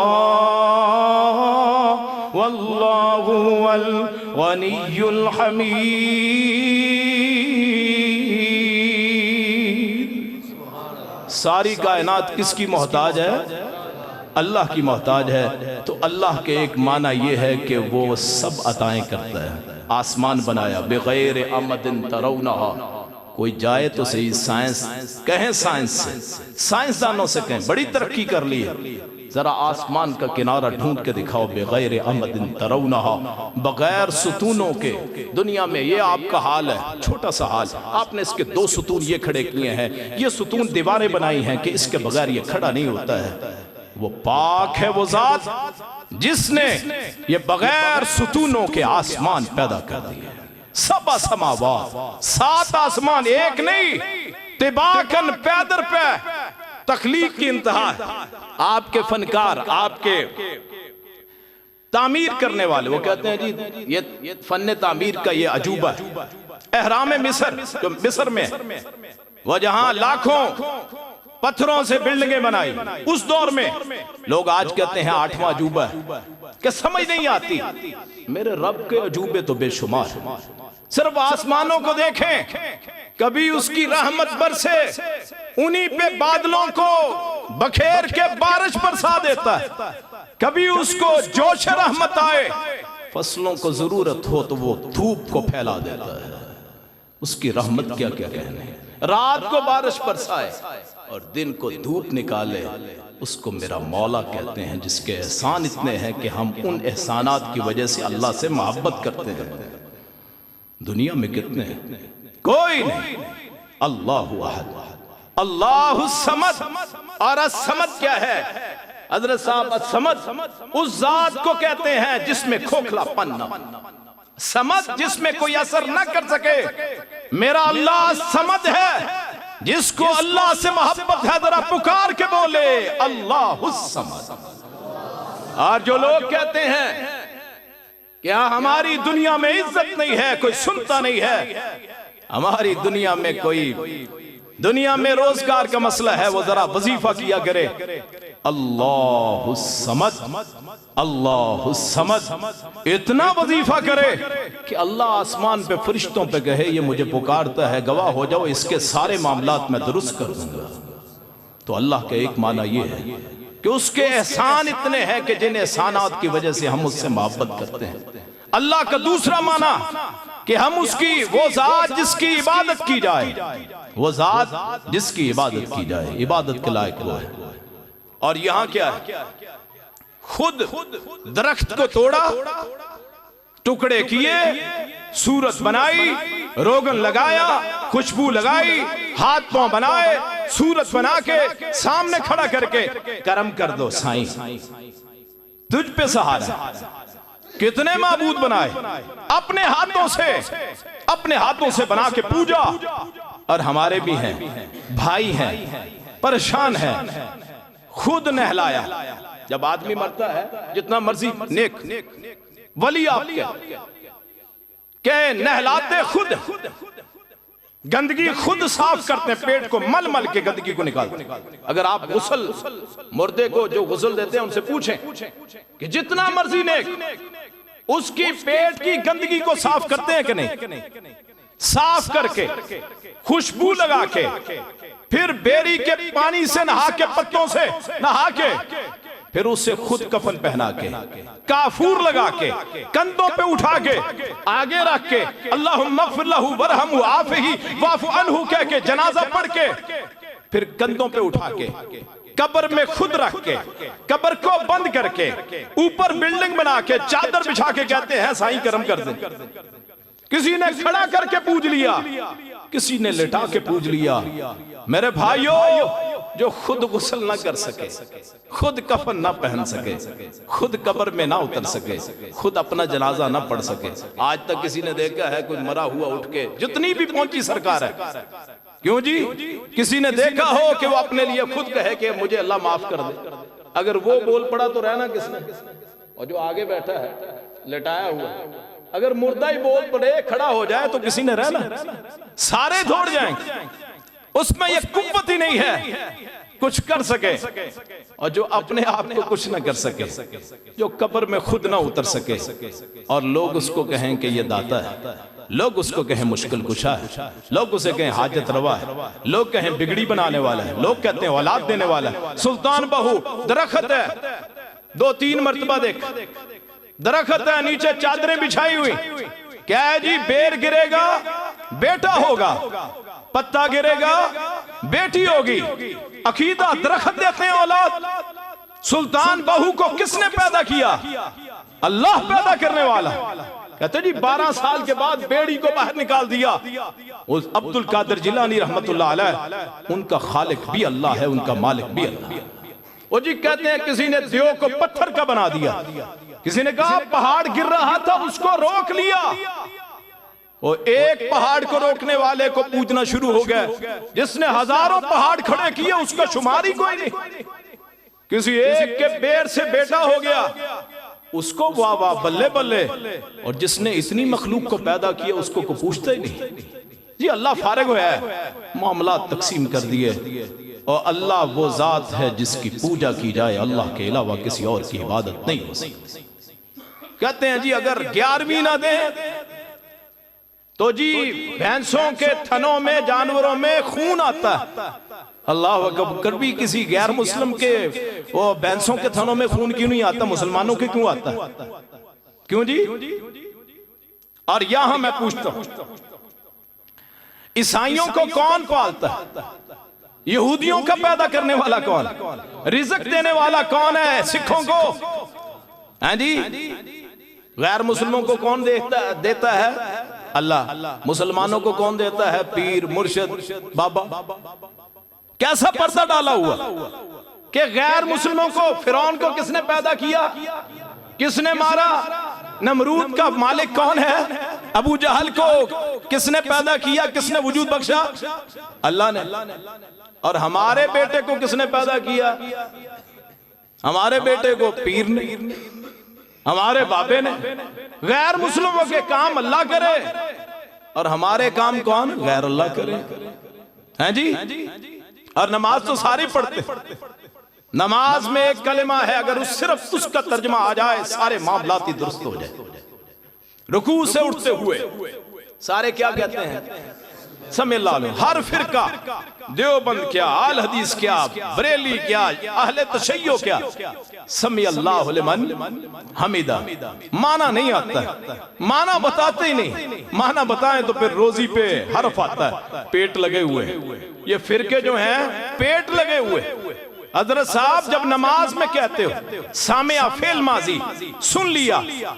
वल्लाहु हुवल गनियुल हमीद। सारी कायनात किसकी मोहताज है? अल्लाह की मोहताज है। तो अल्लाह के एक माना यह है कि वो सब अताएं करता है। आसमान बनाया बगैर अमदिन तरौनहा, कोई जाए तो सही, साइंस कहें, साइंस से, साइंसदानों से कहें, बड़ी तरक्की कर ली है, जरा आसमान का किनारा ढूंढ के दिखाओ बगैर अमदिन तरौनहा, बगैर सुतूनों के। दुनिया में ये आपका हाल है, छोटा सा हाल। आपने इसके 2 सुतून ये खड़े किए हैं, ये सुतून दीवारें बनाई हैं कि इसके बगैर ये खड़ा नहीं होता है। वो पाक है वो जात जिसने ये बगैर सुतूनों के आसमान पैदा कर दिए। सब समावात, 7 आसमान, एक नहीं, तिबाकन पैदर पे। तख्लीक की इंतहा है। आपके फनकार, आपके तामीर करने वाले, वो कहते हैं जी ये फन तामीर का ये अजूबा है। एहराम मिस्र, जो मिस्र में वो जहां लाखों पत्थरों से बिल्डिंगें बनाई, उस दौर में लोग आज कहते हैं 8वां अजूबा है, कि समझ नहीं आती। मेरे रब के अजूबे तो बेशुमार। सिर्फ आसमानों को देखें, कभी उसकी रहमत बरसे, उन्हीं पे बादलों को बखेर के बारिश बरसा देता है। कभी उसको जोश रहमत आए, फसलों को जरूरत हो तो वो धूप को फैला देता है। उसकी रहमत क्या क्या कहने। रात को बारिश बरसाए और दिन को धूप निकाले, उसको मेरा मौला कहते हैं, जिसके एहसान इतने हैं कि हम उन एहसानात की वजह से अल्लाह से मोहब्बत करते हैं। दुनिया में कितने हैं? कोई नहीं। अल्लाहु अहद, अल्लाहु समद। और असमद क्या है? हज़रत साहब, असमद उस जात को कहते हैं जिसमें खोखलापन न हो, समद जिसमें कोई असर न कर सके। मेरा अल्लाह समद है, जिसको अल्लाह से मोहब्बत है, जरा पुकार के बोले अल्लाहु समद। और जो लोग कहते हैं क्या हमारी दुनिया में इज्जत नहीं है, कोई सुनता नहीं है, हमारी दुनिया में कोई, दुनिया में रोजगार का मसला है, वो जरा वजीफा किया करे अल्लाहु समद, अल्लाहु समद। इतना वजीफा करे कि अल्लाह आसमान पे फरिश्तों पे कहे ये मुझे पुकारता है, गवाह हो जाओ, इसके सारे मामलात मैं दुरुस्त कर दूंगा। तो अल्लाह का एक माना ये है कि उसके एहसान इतने हैं कि जिन एहसानात की वजह से हम उससे मोहब्बत करते हैं। अल्लाह का दूसरा माना कि हम उसकी, वो जात जिसकी इबादत की जाए, वो जात जिसकी इबादत की जाए, इबादत के लायक वो है। और यहां क्या है? खुद दरख्त को तोड़ा, टुकड़े किए, सूरत बनाई, रोगन लगाया, खुशबू लगाई, हाथ पांव बनाए, सूरत बना के सामने खड़ा करके करम कर दो साईं, तुझ पे सहारा। कितने माबूद बनाए अपने हाथों से बना के पूजा। और हमारे भी हैं, भाई हैं, परेशान हैं, खुद नहलाया। जब आदमी मरता है, जितना मर्जी नेक वली आपके, के नहलाते खुद, गंदगी खुद साफ करते हैं, पेट को मल मल के गंदगी को निकालते हैं। अगर आप गुस्ल, मुर्दे को जो गुस्ल देते हैं उनसे पूछें कि जितना मर्जी नेक उसकी पेट की गंदगी को साफ करते हैं कि नहीं? साफ करके खुशबू लगा के फिर बेरी के पानी से नहा के, पत्तों से नहा के, फिर उससे खुद कफन पहना के, काफूर लगा के, कंधों पे उठा के, आगे रख के अल्लाहुम्मा ग़फ़िर लहू वरहमहू आफ़िही वाफ़ु अन्हु कह के जनाजा पढ़ के, फिर कंधों पे उठा के कब्र में खुद रख के, कब्र को बंद करके, ऊपर बिल्डिंग बना के चादर बिछा के कहते हैं साईं करम कर दे। किसी ने खड़ा करके पूज लिया, किसी ने लेटा के पूज लिया। मेरे भाइयों, जो खुद गुस्ल ना कर सके, खुद कफन ना पहन सके, खुद कब्र में ना उतर सके, खुद अपना जनाजा ना पढ़ सके, आज तक किसी ने देखा है कोई मरा हुआ उठ के, जितनी भी पहुंची सरकार है, क्यों जी, किसी ने देखा हो कि वो अपने लिए खुद कहे कि मुझे अल्लाह माफ कर दे? अगर वो बोल पड़ा तो रहना किसने? और जो आगे बैठा है लेटाया हुआ, अगर मुर्दा ही बोल पड़े, खड़ा हो जाए तो किसी ने रहना? सारे दौड़ जाएंगे। उसमें ये कुव्वत ही नहीं है कुछ कर सके। और जो अपने आप को कुछ ना कर सके, जो कब्र में खुद ना उतर सके, और लोग उसको कहें कि ये दाता है, लोग उसको कहें मुश्किल कुशा है, लोग उसे कहें हाजत रवा है, लोग कहें बिगड़ी बनाने वाला है, लोग कहते हैं औलाद देने वाला है। सुल्तान बहू दरख्त है, 2-3 मर्तबा देख, दरख्त है, नीचे चादरें बिछाई हुई, क्या है जी, बेर गिरेगा बेटा होगा, पत्ता गिरेगा बेटी होगी, अकीदा दरख्त देते हैं औलाद। सुल्तान बहू को किसने पैदा किया? अल्लाह पैदा करने वाला। कहते जी 12 साल के बाद बेड़ी को बाहर निकाल दिया। उस अब्दुल कादिर जिलानी रहमतुल्लाह अलैह, उनका खालिक भी अल्लाह है, उनका मालिक भी अल्लाह है। वो जी कहते हैं किसी ने देव को पत्थर का बना दिया, किसी ने कहा पहाड़ गिर रहा था उसको रोक लिया। वो एक पहाड़ को रोकने वाले को पूजना शुरू हो गए, जिसने हजारों पहाड़ खड़े किए उसका शुमार ही कोई नहीं। किसी एक के बेर से बेटा हो गया, उसको वाह वाह बल्ले बल्ले, और जिसने इतनी मखलूक को पैदा किया उसको को पूछता ही नहीं। जी अल्लाह फारिग है, मामला तकसीम कर दिए। और अल्लाह वो जात है जिसकी पूजा की जाए, अल्लाह के अलावा किसी और की इबादत नहीं हो सकती। कहते हैं जी अगर 11वीं ना दे तो जी भैंसों के थनों में, जानवरों में खून आता है। अल्लाह अकबर, कभी किसी गैर मुस्लिम के वो भैंसों के थनों में खून क्यों नहीं आता, मुसलमानों के क्यों आता? क्यों जी? और यहां मैं पूछता हूं, ईसाइयों को कौन पालता है? यहूदियों का पैदा करने वाला कौन? रिज़्क देने वाला कौन है? सिखों को हैं जी? गैर मुस्लिमों को कौन देता है? अल्लाह। मुसलमानों को कौन देता है? पीर, मुर्शिद, बाबा। कैसा पर्दा डाला हुआ कि गैर मुस्लिमों को, फिरौन को किसने पैदा किया, किसने मारा? नमरूद का मालिक कौन है? अबू जहल को किसने पैदा किया, किसने वजूद बख्शा? अल्लाह ने। और हमारे बेटे को किसने पैदा किया? हमारे बेटे को पीर ने, हमारे बाबे ने। गैर मुस्लिमों के काम अल्लाह करे और हमारे काम कौन? गैर अल्लाह करे, हैं जी? और नमाज तो सारी पढ़ते, नमाज में एक कलिमा है, अगर सिर्फ उसका तर्जमा आ जाए सारे मामलात ही दुरुस्त हो जाए। रुकू से उठते हुए सारे क्या कहते हैं? समेला लो। हर फिरका, देवबंद क्या, आल हदीस क्या, बरेली क्या, अहले तशय्यो क्या, समी अल्लाहु लिमन हमीदा। माना नहीं आता, माना बताते ही नहीं। माना बताएं तो फिर रोजी पे हर्फ आता है, पेट लगे हुए। ये फिरके जो हैं पेट लगे हुए। हजरत साहब जब नमाज में कहते हो सामिया फेल माजी, सुन लिया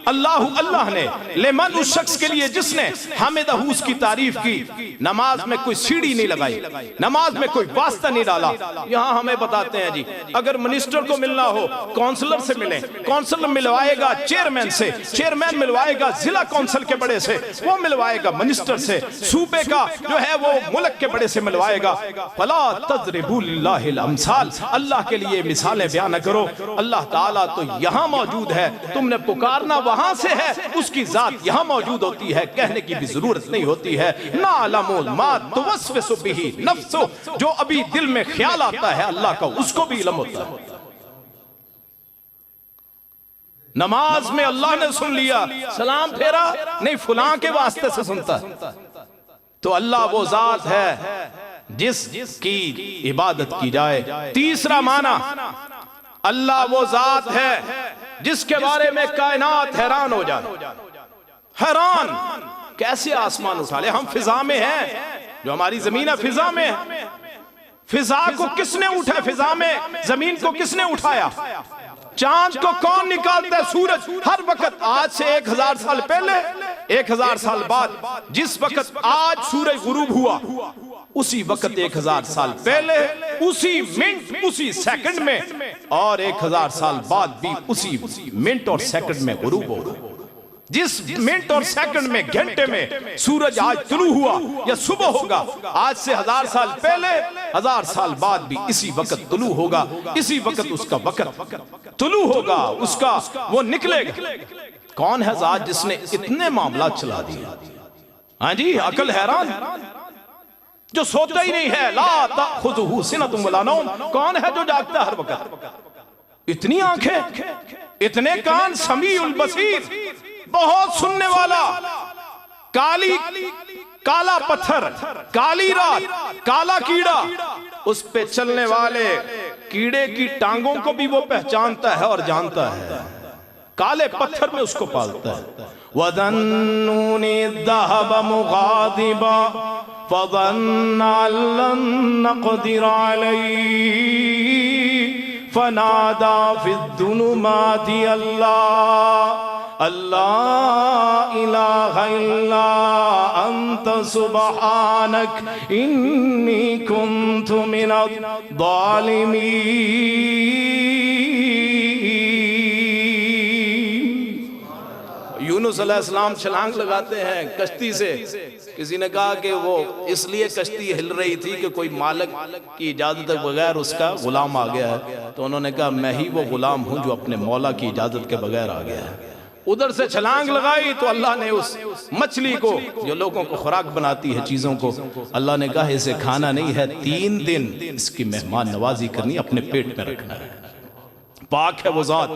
अल्लाह अल्लाह ने, लेमन उस शख्स के लिए जिसने हामिदहू उसकी तारीफ की। नमाज में कोई सीढ़ी नहीं लगाई, नमाज में कोई वास्ता नहीं डाला। यहाँ हमें बताते हैं जी अगर मिनिस्टर को मिलना हो काउंसलर से मिले, काउंसलर मिलवाएगा चेयरमैन से, चेयरमैन मिलवाएगा जिला काउंसिल के बड़े से, वो मिलवाएगा मिनिस्टर से, सूबे का जो है वो मुल्क के बड़े से मिलवाएगा। फला तज़रिबू लिल्लाहिल अमसाल, अल्लाह के लिए मिसालें बयान न करो। अल्लाह ताला तो यहाँ मौजूद है, तुमने पुकारना वहां से है, उसकी जात यहाँ मौजूद होती है, कहने की भी जरूरत नहीं होती है। ना अलमुल मा तुवस्विसु बिही नफ्सु, जो अभी दिल में ख्याल आता है अल्लाह का, उसको भी इल्म होता है। नमाज में अल्लाह ने सुन लिया, सलाम फेरा नहीं, फुलां के वास्ते से सुनता। तो अल्लाह वो जात है जिसकी इबादत की जाए। तीसरा माना, अल्लाह वो जात है जिसके बारे में कायनात हैरान हो जाए। हैरान कैसे आसमान उठा ले, हम फिजा में हैं, जो हमारी जमीन है फिजा में है। फिजा को किसने उठाया? फिजा में जमीन को किसने उठाया? चांद को कौन निकालता है? सूरज। हर वक्त, आज से 1000 साल पहले, 1000 साल बाद, जिस वक्त आज सूरज गुरूब हुआ, उसी वक्त 1000 साल पहले, उसी मिनट, उसी सेकंड में, और 1000 साल बाद भी उसी मिनट और सेकंड में गुरूब होगा। जिस मिनट और सेकंड में, घंटे में सूरज आज तुलू हुआ या सुबह होगा, आज से 1000 साल पहले, 1000 साल बाद भी इसी वक्त तुलू होगा, इसी वक्त उसका वक्त तुलू होगा, उसका वो निकलेगा। कौन है ज़ात जिसने इतने मामला चला दिया? हाँ जी, अकल हैरान, जो सोता ही नहीं है। ला ताखुज़ुहु सिनतुन वला नौम, कौन है जो जागता हर वक्त? इतनी आंखें, इतने कान, समीउल बसीर, बहुत सुनने वाला। काला पत्थर, काली रात, काला कीड़ा, उस पे चलने वाले कीड़े की टांगों को भी वो पहचानता है और जानता है। काले पत्थर में उसको पालता है। वदन्नूनी ज़हब मुगादिबा फज़न्ना अल्लन नक़दिर अलैहि फनादा फ़िज़्ज़ुलुमाति अल्लाह इलाहा इल्ला अंत सुब्हानक इन्नी कुन्तु मिनज़-ज़ालिमीन। यूनुस अलैहिस्सलाम छलांग लगाते हैं कश्ती से। किसी ने कहा कि वो इसलिए कश्ती हिल रही थी कि कोई मालिक की इजाजत के बगैर उसका गुलाम आ गया है। तो उन्होंने कहा मैं ही वो गुलाम हूं जो अपने मौला की इजाजत के बगैर आ गया है। उधर से छलांग लगाई तो अल्लाह ने उस मछली को, जो लोगों को खुराक बनाती है चीजों को, अल्लाह ने कहा इसे खाना नहीं है, 3 दिन इसकी मेहमान नवाजी करनी, अपने पेट में रखना है। पाक है वो जात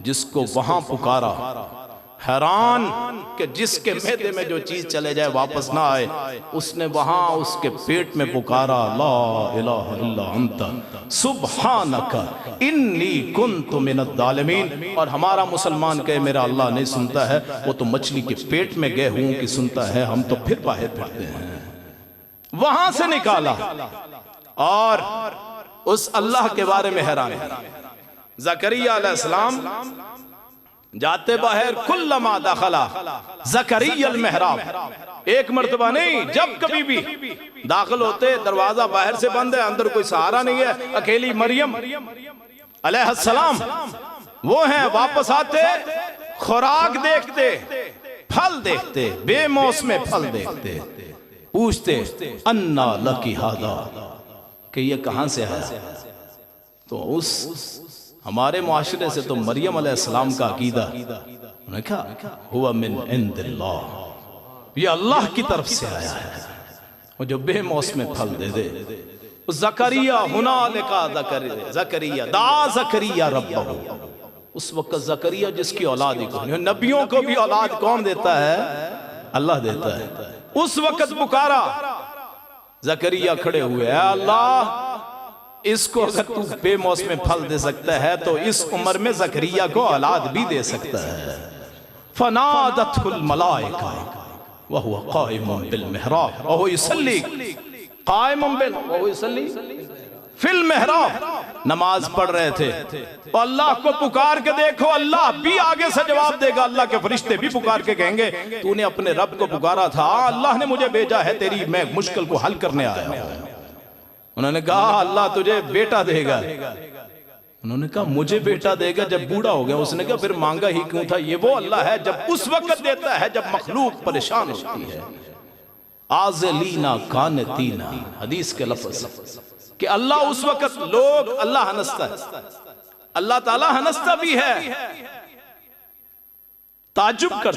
जिसको वहां पुकारा। हैरान कि जिसके मैदे में जो चीज चले जाए वापस ना आए, उसने वहां उसके पेट में पुकारा, ला इलाहा इल्ला अंता सुब्हानका इन्नी कुन्तु मिनज़-ज़ालिमीन। और हमारा मुसलमान कहे मेरा अल्लाह नहीं सुनता है, वो तो मछली के पेट में गए हुए कि सुनता है, हम तो फिर बाहर फिरते हैं। वहां से निकाला और उस अल्लाह के बारे में हैरान है। ज़करिया अलैहिस्सलाम जाते बाहर, कुल्लमा दखला ज़करिय्यल मेहराब, एक मर्तबा नहीं, जब कभी भी दाखिल होते, दरवाजा बाहर से बंद है, अंदर कोई सहारा नहीं है, अकेली मरियम अलैहिस्सलाम वो हैं। वापस आते, खुराक देखते, फल देखते, बेमौसमे फल देखते, पूछते अन्ना लकी हादा, कि ये कहां से आया? तो उस हमारे मुआशरे से तो मरियम अलैहिस्सलाम का अकीदा, उन्होंने कहा हुवा मिन इंदिल्लाह, ये अल्लाह की तरफ से आया है, वो जो बेमौसमे फल दे दे। ज़करिया हुनालिका ज़करिया दा ज़करिया रब्बहू, उस वक्त ज़करिया जिसकी औलाद ही कोई नहीं, नबियों को भी औलाद कौन देता है? अल्लाह देता है। उस वक्त पुकारा, ज़करिया खड़े हुए, अल्लाह इसको अगर तू बेमौसमे फल दे सकता है तो इस उम्र में ज़करिया को औलाद भी दे सकता है। फनादतहुल मलाइका व हुवा काइमुन बिल मिहराब व हुवा युसल्ली काइमुन बिल व हुवा युसल्ली फिल मिहराब, नमाज पढ़ रहे थे। तो अल्लाह को पुकार के देखो, अल्लाह भी आगे से जवाब देगा। अल्लाह के फरिश्ते भी पुकार के कहेंगे तूने अपने रब को पुकारा था, अल्लाह ने मुझे भेजा है, तेरी मैं मुश्किल को हल करने आया हूं। उन्होंने कहा अल्लाह तुझे बेटा देगा। उन्होंने कहा मुझे बेटा देगा जब बूढ़ा हो गया। उसने कहा फिर मांगा ही क्यों था? ये वो अल्लाह है जब उस वक्त देता है जब मखलूक परेशान होती है। आज़लीना कानतीना, हदीस के लफ्ज़ कि अल्लाह उस वक्त लोग, अल्लाह हंसता है, अल्लाह ताला हंसता भी है, ताज्जुब कर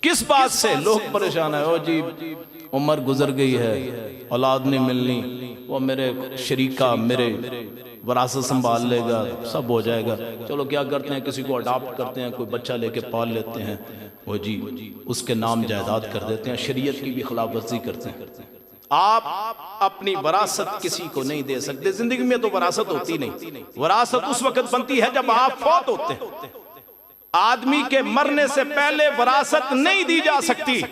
किस बात से? लोग परेशान है, ओ जी उम्र गुजर गई है, औलाद नहीं मिलनी, वो मेरे शरीका मेरे वरासत संभाल लेगा, सब हो जाएगा, चलो क्या करते हैं, किसी को अडॉप्ट करते हैं, कोई बच्चा लेके पाल लेते हैं, वो जी उसके नाम जायदाद कर देते हैं, शरीयत की भी खिलाफ वर्जी करते हैं। आप अपनी वरासत किसी को नहीं दे सकते। जिंदगी में तो वरासत होती नहीं, वरासत उस वक्त बनती है जब आप फौत होते हैं। आदमी के मरने से पहले वरासत नहीं दी जा सकती।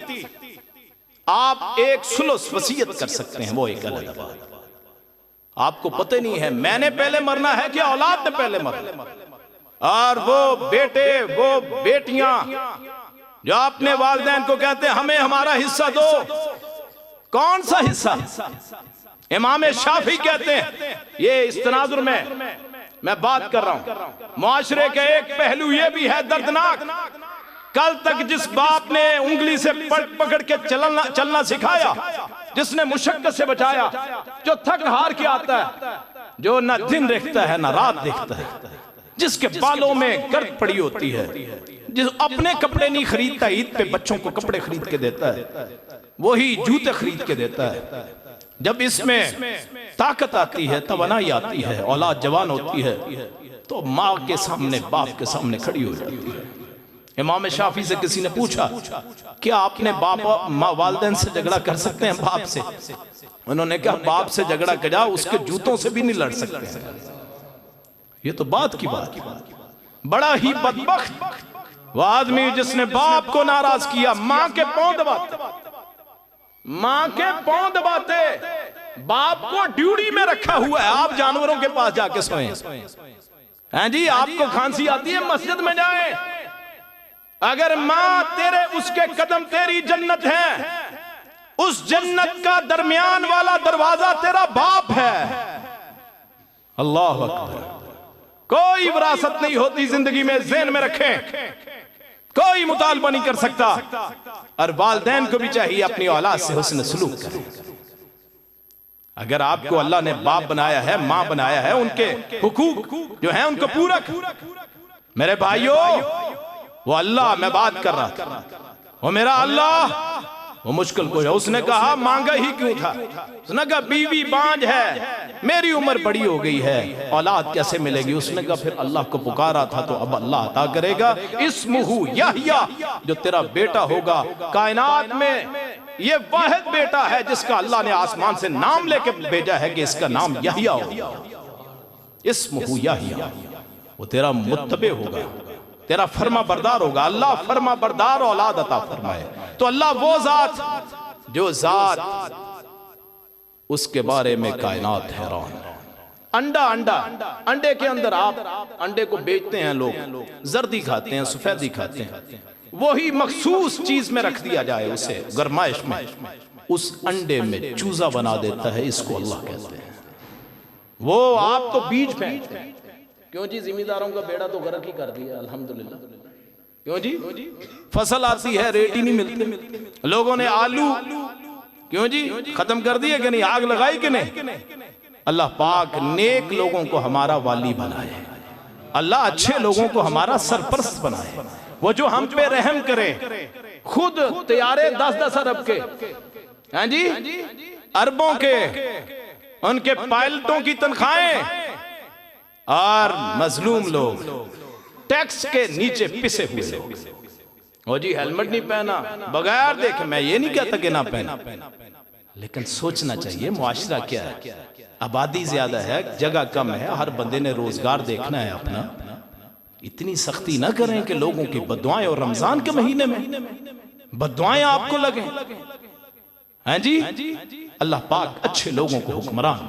आप एक सुलुस वसीयत कर सकते हैं, वो एक अलग बात। आपको पता नहीं है मैंने पहले मरना है कि औलाद ने पहले मरना, और वो बेटे वो बेटियां जो अपने वालिदैन को कहते हैं हमें हमारा हिस्सा दो, कौन सा हिस्सा? इमाम शाफी कहते हैं, ये इस तनाजुर में मैं बात कर रहा हूं, मुआशरे का एक पहलू ये भी है दर्दनाक, कल तक जिस बाप ने उंगली से पकड़ के चलना सिखाया, जिसने मुशक्कत से बचाया, जो थक हार के आता है, जो ना दिन देखता है ना रात देखता है, जिसके बालों में गर्द पड़ी होती है, जिस अपने कपड़े नहीं खरीदता, ईद पे बच्चों को कपड़े खरीद के देता है, वही जूते खरीद के देता है। जब इसमें ताकत आती है, तवानाई आती है, औलाद जवान होती है, तो माँ के सामने बाप के सामने खड़ी हो जाती है। इमाम शाफी से किसी ने पूछा क्या आपने बाप वालिदैन से झगड़ा कर सकते हैं बाप से? उन्होंने कहा बाप से झगड़ा कर उसके जूतों से भी नहीं लड़ सकते। ये तो बात की बात। बड़ा ही बदबख्त वो आदमी जिसने बाप को नाराज किया, मां के पांव दबाते, मां के पांव दबाते, बाप को ड्यूटी में रखा हुआ है। आप जानवरों के पास जाके सोएं हैं जी, आपको खांसी आती है मस्जिद में जाएं, अगर मां तेरे उसके कदम तेरी जन्नत है, उस जन्नत का दरमियान वाला दरवाजा तेरा बाप है। अल्लाह अकबर। कोई विरासत नहीं होती जिंदगी में, ज़हन में रखें, कोई मुतालबा नहीं कर सकता। और वालिदैन को भी चाहिए अपनी औलाद से हुस्न सलूक करें। अगर आपको अल्लाह ने बाप बनाया है, मां बनाया है, उनके हुकूक जो है उनको पूरा। मेरे भाइयों, वो अल्लाह मैं बात कर रहा था, वो मेरा अल्लाह, वो मुश्किल को है। उसने कहा मांगा ही क्यों था? उसने कहा बीवी बांझ है, मेरी उम्र बड़ी हो गई है, औलाद कैसे मिलेगी? उसने कहा फिर अल्लाह को पुकारा था तो अब अल्लाह अता करेगा। इस्मुहु यहया, जो तेरा बेटा होगा, कायनात में ये वाहिद बेटा है जिसका अल्लाह ने आसमान से नाम लेके भेजा है कि इसका नाम यहया होगा। इस्मुहु यहया, वो तेरा मुत्तबे होगा, तेरा फर्मा बरदार होगा। अल्लाह फर्मा बरदार औलाद अता फरमाए। तो अल्लाह वो जात जो जात उसके बारे में कायनात हैरान। अंडा अंडा अंडे के अंदर आप अंडे को बेचते हैं लोग, जर्दी खाते हैं, सफेदी खाते हैं, वही मखसूस चीज में रख दिया जाए, उसे गरमाइश में उस अंडे में चूजा बना देता है, इसको अल्लाह कहते हैं। वो आप तो बीज फेंकते हैं, क्यों जी? जिम्मेदारों का बेड़ा तो गर्क ही कर दिया अल्हम्दुलिल्लाह। क्यों जी? फसल आती है, रेट ही नहीं मिलती। लोगों ने आलू क्यों जी खत्म कर दिए कि नहीं? आग लगाई कि नहीं? अल्लाह पाक नेक लोगों को हमारा वाली बनाए, अल्लाह अच्छे लोगों को हमारा सरपरस्त बनाए, वो जो हम पे रहम करे। खुद तैयारे 10-10 अरब के हैं जी, अरबों के, उनके पायलटों की तनख्वाहें, और मजलूम लोग टैक्स के नीचे पिसे हुए लोग। वो जी हेलमेट नहीं पहना, बगैर देखे, मैं ये नहीं कहता कि ना पहना, लेकिन सोचना चाहिए मुआशरा क्या है। आबादी ज्यादा है, जगह कम है, हर बंदे ने रोजगार देखना है अपना। इतनी सख्ती ना करें कि लोगों की बददुआएं, और रमजान के महीने में बददुआएं आपको लगे हैं जी। अल्लाह पाक अच्छे लोगों को हुक्मरान,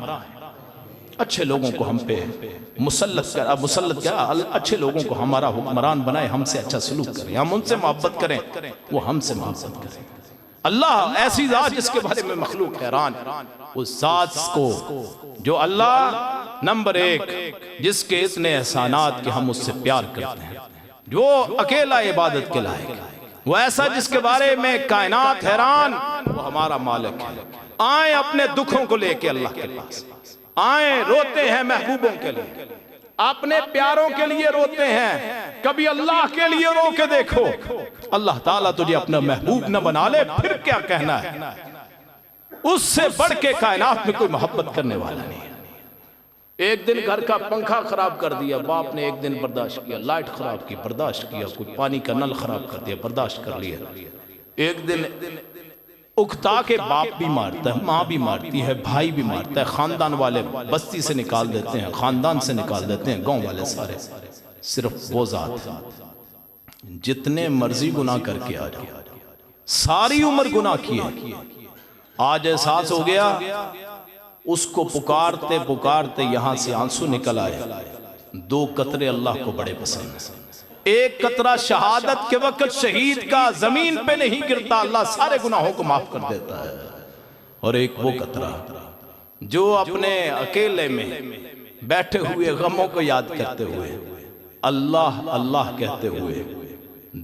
अच्छे लोगों को हम पे मुसल्लत कर, मुसल्लत क्या, अच्छे लोगों को हमारा हुक्मरान बनाए, हमसे अच्छा सलूक करें, हम उनसे मोहब्बत करें, वो हमसे मोहब्बत करें। अल्लाह ऐसी जात जिसके बारे में मखलूक हैरान, उस जात को जो अल्लाह नंबर 1 जिसके इतने एहसानात कि हम उससे प्यार करते हैं, जो अकेला इबादत के लायक है, वो ऐसा जिसके बारे में कायनात हैरान, वो हमारा मालिक है। आए अपने दुखों को लेके अल्लाह के पास, आए रोते हैं महबूबों के लिए, अपने प्यारों के लिए रोते हैं, कभी अल्लाह के लिए रो के देखो। अल्लाह ताला तुझे अपना महबूब न बना ले, फिर क्या कहना है। उससे बढ़ के कायनात में कोई मोहब्बत करने वाला नहीं है। एक दिन घर का पंखा खराब कर दिया बाप ने, एक दिन बर्दाश्त किया, लाइट खराब की बर्दाश्त किया, कोई पानी का नल खराब कर दिया बर्दाश्त कर लिया। एक दिन उकता के बाप भी मारता है, माँ भी मारती है, भाई भी मारता है, खानदान वाले बस्ती से निकाल देते हैं, खानदान से निकाल देते हैं, गांव वाले सारे। सिर्फ वो जात जितने मर्जी गुनाह करके आ जाओ, सारी उम्र गुनाह किए, आज एहसास हो गया, उसको पुकारते पुकारते यहां से आंसू निकल आए। 2 कतरे अल्लाह को बड़े पसंद है। एक कतरा शहादत के वक्त शहीद का जमीन पे नहीं गिरता, अल्लाह सारे गुनाहों को माफ कर देता है। और एक वो कतरा जो अपने अकेले में बैठे हुए गमों को याद करते हुए अल्लाह अल्लाह कहते हुए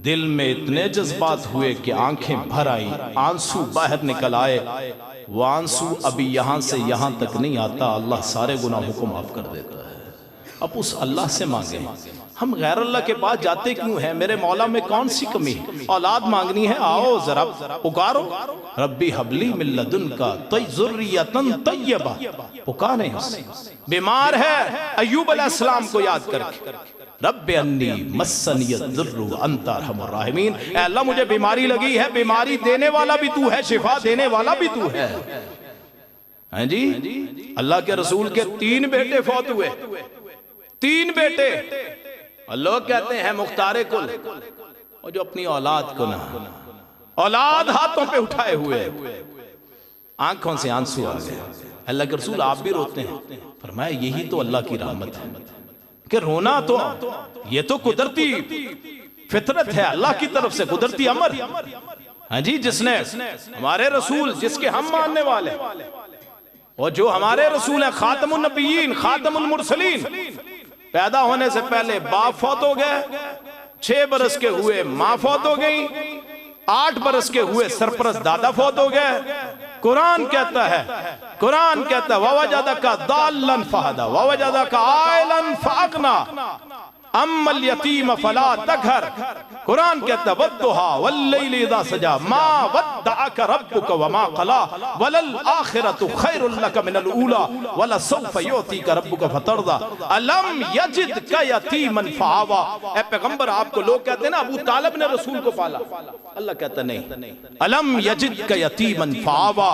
दिल में इतने जज्बात हुए कि आंखें भर आई, आंसू बाहर निकल आए। वो आंसू अभी यहां से यहां तक नहीं आता, अल्लाह सारे गुनाहों को माफ कर देता है। अब उस अल्लाह से मांगे, हम गैर अल्लाह के पास जाते क्यों हैं? मेरे मौला में कौन सी कमी है? औलाद मांगनी है, आओ जरा पुकारो, रब्बी हबली मिन लदुनका ज़ुर्रियतन तय्यबा, पुकारे उसे। बीमार है, अय्यूब अलैहिस्सलाम को याद करके, रब्बी अन्नी मस्सनियद दुर्रु अंता अरहमुर राहिमीन, ऐ अल्लाह मुझे बीमारी लगी है, बीमारी देने वाला भी तू है, शिफा देने वाला भी तू है। हैं जी, अल्लाह के रसूल के 3 बेटे फौत हुए, 3 बेटे, और लोग कहते हैं मुख्तारे कुल, और जो अपनी औलाद को ना, औलाद हाथों पे उठाए हुए, आंखों से आंसू आ गए। अल्लाह के रसूल आप भी रोते हैं? फरमाया यही तो अल्लाह की रहमत है कि रोना तो ये तो कुदरती फितरत है, अल्लाह की तरफ से कुदरती अमर। हाँ जी, जिसने हमारे रसूल, जिसके हम मानने वाले, और जो हमारे रसूल हैं खातमुन नबिय्यीन खातमुल मुरसलीन, पैदा होने से पहले बाप फौत हो गए, 6 बरस के हुए माँ फौत हो गई, 8 बरस के हुए सरपरस्त दादा फौत हो गए। कुरान कहता है, कुरान कहता है ववजदा का दाल्लन फहदा ववजदा का आइलन फअगना अम्मल यतीम फला तकहर। कुरान कहता है वद्दुहा वल्लैलि इज़ा सजा मा वद्दअक रब्बुक वमा क़ला वलल आखिरतु खैरुल लक मिनल ऊला वलसौफ युतीक रब्बुक फतरदा अलम यजिदक यतीमन फआवा। ए पैगंबर, आपको लोग कहते हैं ना अबू तालिब ने रसूल को पाला, अल्लाह कहता नहीं, अलम यजिदक यतीमन फआवा,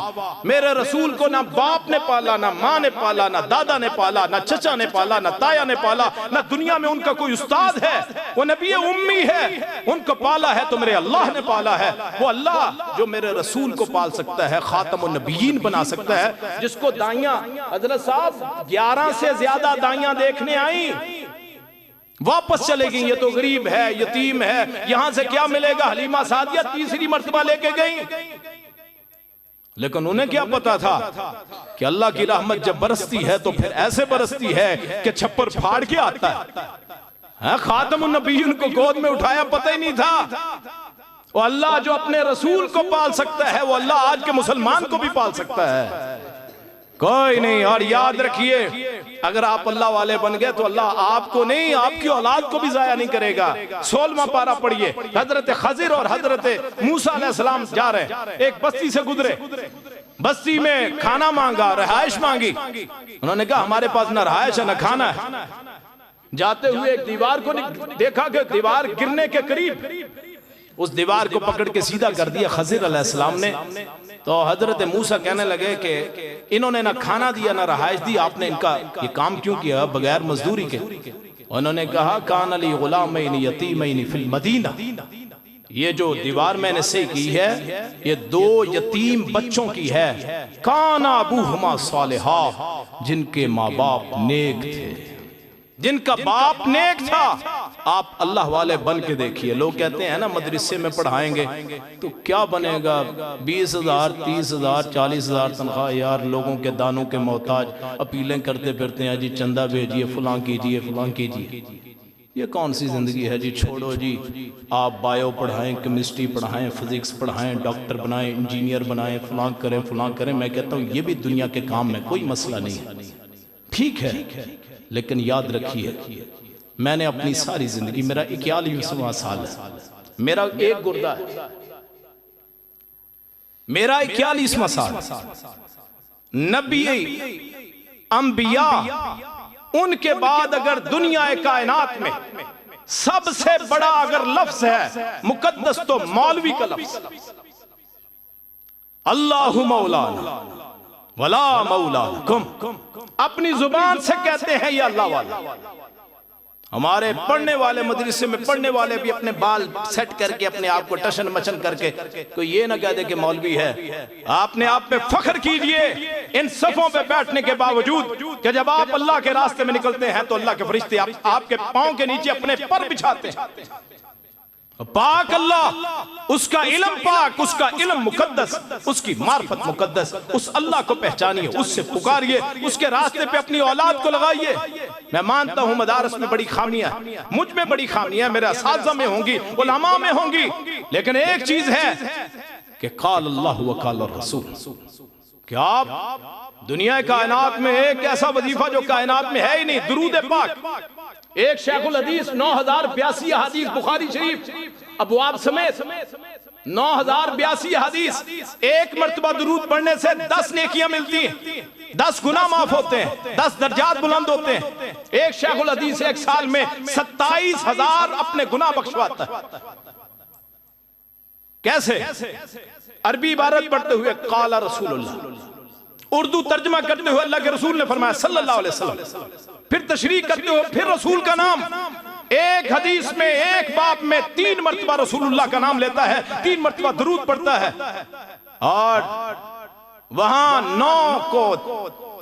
मेरे रसूल को ना बाप ने पाला, ना माँ ने पाला, ना दादा ने पाला, ना चचा ने पाला, ना ताया ने पाला, ना दुनिया में उनका कोई उस्ताद है, वो नबी उम्मी है, उनको पाला है तो मेरे अल्लाह ने पाला है। वो अल्लाह जो मेरे रसूल को पाल सकता है, खातमुन नबिय्यीन बना सकता है, जिसको दाइयां, हजरत साहब 11 से ज्यादा दाइयां देखने आई, वापस चले गई, ये तो गरीब है, यतीम है, यहां से क्या मिलेगा। हलीमा सादिया 3री मर्तबा लेके गई, लेकिन उन्हें क्या पता था कि अल्लाह की रहमत जब बरसती है तो फिर ऐसे बरसती है कि छप्पर फाड़ के आता है। खातमुन नबिय्यीन को गोद में उठाया, पता ही नहीं था। वो अल्लाह जो अपने रसूल को पाल सकता है, वो अल्लाह आज के मुसलमान को भी पाल सकता है, कोई नहीं। और याद रखिए, अगर आप अल्लाह वाले बन गए तो अल्लाह आपको नहीं, आपकी औलाद को भी जाया नहीं करेगा। 16वां पारा पढ़िए, हजरत खजिर और हजरत मूसा अलैहिस्सलाम जा रहे हैं, एक बस्ती से गुजरे, बस्ती में खाना मांगा, रहाइश मांगी, उन्होंने कहा हमारे पास न रहाइश है न खाना है। जाते हुए एक दीवार को देखा कि दीवार गिरने के करीब, उस दीवार को पकड़ के सीधा कर दिया खजिर अलैहिस्सलाम ने। तो हजरत मूसा कहने लगे कि इन्होंने ना खाना दिया ना रहाइश दी, आपने इनका ये काम क्यों किया बगैर मजदूरी के? उन्होंने कहा कान अली गुलामैन यतीमैन फिल मदीना, ये जो दीवार मैंने से की है ये 2 यतीम बच्चों की है, काना अबूहुमा सालिहा, जिनके माँ बाप नेक थे, जिनका बाप नेक था। आप अल्लाह वाले बन के देखिए। लोग कहते हैं ना मदरसे में पढ़ाएंगे तो क्या बनेगा, 20,000 30,000 40,000 तनख्वाह, यार लोगों के दानों के मोहताज, अपीलें करते फिरते हैं जी, चंदा भेजिए, फलां कीजिए, फलां कीजिए। ये कौन सी जिंदगी है जी? छोड़ो जी, आप बायो पढ़ाएं, केमिस्ट्री पढ़ाएं, फिजिक्स पढ़ाएं, डॉक्टर बनाएं, इंजीनियर बनाएं, फलां करें फलां करें। मैं कहता हूँ ये भी दुनिया के काम में कोई मसला नहीं है, ठीक है, लेकिन याद रखिए मैंने अपनी सारी जिंदगी, मेरा 41वां साल है, मेरा एक गुर्दा है, मेरा 41वां साल, नबी अंबिया उनके बाद अगर दुनिया कायनात में सबसे बड़ा अगर लफ्ज है मुकद्दस तो मौलवी का लफ्ज। अल्लाहु मौलाना वला मौला लकुम, अपनी जुबान से कहते हैं ये अल्लाह वाला। हमारे पढ़ने वाले मदरसे में पढ़ने वाले भी अपने बाल सेट करके अपने आप को टशन मचन करके, कोई ये ना कह दे कि मौलवी है। आपने आप पे फख्र कीजिए इन सफों पे बैठने के बावजूद कि जब आप अल्लाह के रास्ते में निकलते हैं तो अल्लाह के फरिश्ते आपके पांव के नीचे अपने पर बिछाते हैं। पाक अल्लाह, उसका इल्म पाक, उसका इल्म मुकद्दस, उसकी मार्फत मुकद्दस, उस अल्लाह को पहचानिए, उससे पुकारिए, उसके रास्ते पे अपनी औलाद को लगाइए। मैं मानता हूं मदारस में बड़ी खामियां, मुझ में बड़ी खामियां, मेरे असातिज़ा में होंगी, उलमा में होंगी, लेकिन एक चीज है कि काल अल्लाह व काल रसूल। क्या आप दुनिया कायनात में एक ऐसा वजीफा जो कायनात में है ही नहीं, दुरूद पाक, एक शेखुल हदीस 9082 हदीस बुखारी शरीफ अबवाब समेत 9082 हदीस, एक मर्तबा दुरूद पढ़ने से 10 नेकियां मिलती हैं, 10 गुनाह माफ होते हैं, 10 दर्जात बुलंद होते हैं। एक शेखुल हदीस एक साल में 27,000 अपने गुनाह बख्शवाता है। कैसे? अरबी इबारत पढ़ते हुए काला रसूलुल्लाह, उर्दू तर्जमा करते हुए अल्लाह के रसूल ने फरमाया सल्लल्लाहु अलैहि वसल्लम, फिर तशरीह करते हुए फिर रसूल का नाम, एक हदीस में एक बाप में 3 मर्तबा रसूलुल्लाह का नाम लेता है, 3 मर्तबा दुरूद पढ़ता है, और वहां 9 को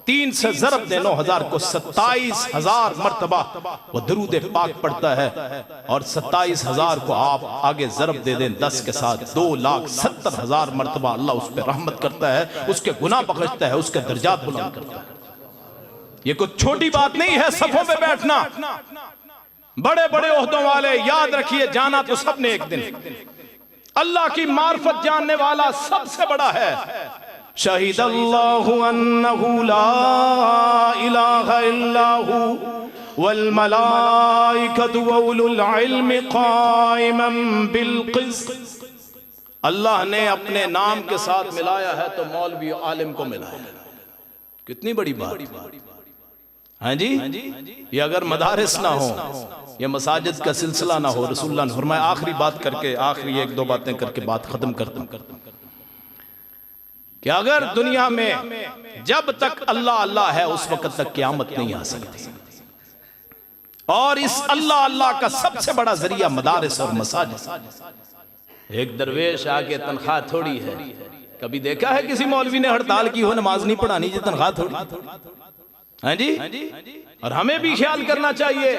3 से ज़रब दे 9,000 को 27,000 मर्तबा वो दुरूद पाक पढ़ता है, और 27,000 को आप आगे ज़रब दे दें 10 के साथ 2,70,000 मर्तबा अल्लाह उस पर रहमत करता है, उसके गुनाह बख्शता है, उसके दर्जात बुलंद करता है। ये कुछ छोटी बात नहीं है सफों पे बैठना। बड़े बड़े ओहदों वाले, याद रखिए जाना तो सबने एक दिन, अल्लाह की मार्फत जानने वाला सबसे बड़ा है। शहीदल्लाहु अन्नहु ला इलाहा इल्लाहु वल मलाइकतु व उलुल इल्मि काइमन बिल क़िस्त। अल्लाह ने अपने नाम के साथ मिलाया है तो मौलवी आलिम को मिलाया है। कितनी बड़ी बात। हाँ जी, ये अगर मदारिस ना हो, ये मसाजिद का सिलसिला ना हो, रसूलुल्लाह ने फरमाया, आखिरी बात करके, आखिरी 1-2 बातें करके बात खत्म करता हूं, कि अगर दुनिया में जब तक अल्लाह अल्लाह है उस वक्त तक क़यामत नहीं आ सकती, और इस अल्लाह अल्लाह का सबसे बड़ा जरिया मदारिस और मसाजिद। एक दरवेश आके तनख्वाह थोड़ी है, कभी देखा है किसी मौलवी ने हड़ताल की हो, नमाज नहीं पढ़ानी जी, तनख्वाह थोड़ी? हाँ जी, और हमें भी ख्याल करना चाहिए,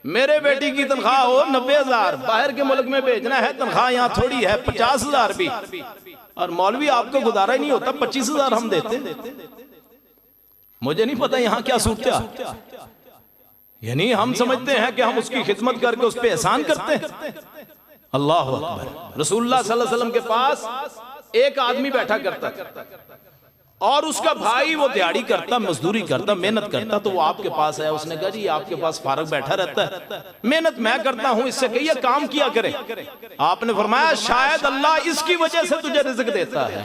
मेरे बेटी की तनख्वाह हो 90,000, बाहर के मुल्क में भेजना है, तनख्वाह यहाँ थोड़ी है 50,000 भी, और मौलवी आपको गुजारा ही नहीं होता, 25,000 हम देते। मुझे नहीं पता यहाँ क्या सूरत है, यानी हम समझते हैं कि हम उसकी खिदमत करके उस पर एहसान करते हैं। अल्लाह अकबर। रसूलुल्लाह सल्लल्लाहु अलैहि वसल्लम के पास एक आदमी बैठा करता और उसका भाई वो दिहाड़ी करता, मजदूरी करता, मेहनत करता, तो वो आपके पास आया, उसने कहा जी आपके पास फारग बैठा रहता है, मेहनत मैं करता हूं, इससे कहिए काम किया करे। आपने फरमाया शायद अल्लाह इसकी वजह से तुझे रिज़्क देता है।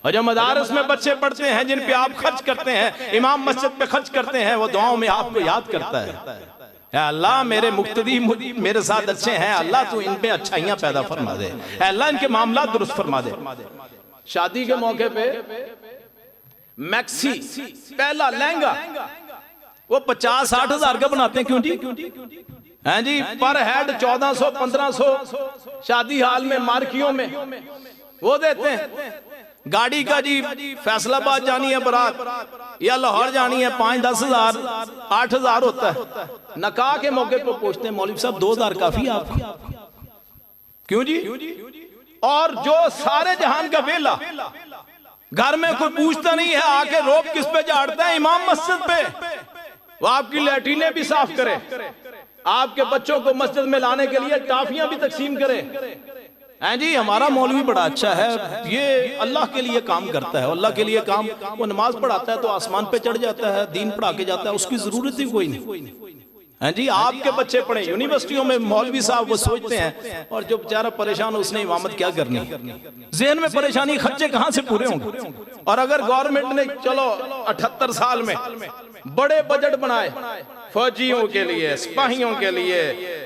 और जो मदारस में बच्चे पढ़ते हैं, जिन पे आप खर्च करते हैं, इमाम मस्जिद पे खर्च करते हैं, वो दुआओं में आपको याद करता है, अल्लाह मेरे मुक्तदी मेरे साथ अच्छे हैं, अल्लाह तू इन पे अच्छाइयां पैदा फरमा दे, अल्लाह इनके मामला दुरुस्त फरमा दे। शादी के मौके पे मैक्सी पहला लहंगा वो 50-60 हजार का बनाते हैं, क्यों जी? हैं जी, पर हेड 1400-1500 शादी हाल में, मार्कियों में वो देते हैं। गाड़ी का जी फैसलाबाद जानी है बारात या लाहौर जानी है, 5-10 हजार 8 हजार होता है। नकाह के मौके पर पूछते हैं मौलवी साहब 2 हजार काफी आपको? क्यों जी? और जो सारे जहान का वेला, घर में कोई पूछता नहीं है, आके रोब किस पे झाड़ता है? इमाम मस्जिद पे। वो आपकी लैट्रिने भी साफ करे, आपके बच्चों को मस्जिद में लाने के लिए टाफियां भी तकसीम करे, हैं जी हमारा मौलवी बड़ा अच्छा है, ये अल्लाह के लिए काम करता है, अल्लाह के लिए काम, वो नमाज पढ़ाता है तो आसमान पे चढ़ जाता है, दीन पढ़ा के जाता है, उसकी जरूरत ही कोई नहीं। हैं जी आपके बच्चे पढ़े यूनिवर्सिटियों में, मौलवी साहब वो सोचते हैं, और जो बेचारा परेशान उसने इमामत क्या करनी, जहन में परेशानी, खर्चे कहां से पूरे होंगे। और अगर गवर्नमेंट ने चलो 78 साल में बड़े बजट बनाए फौजियों के लिए, सिपाहियों के लिए,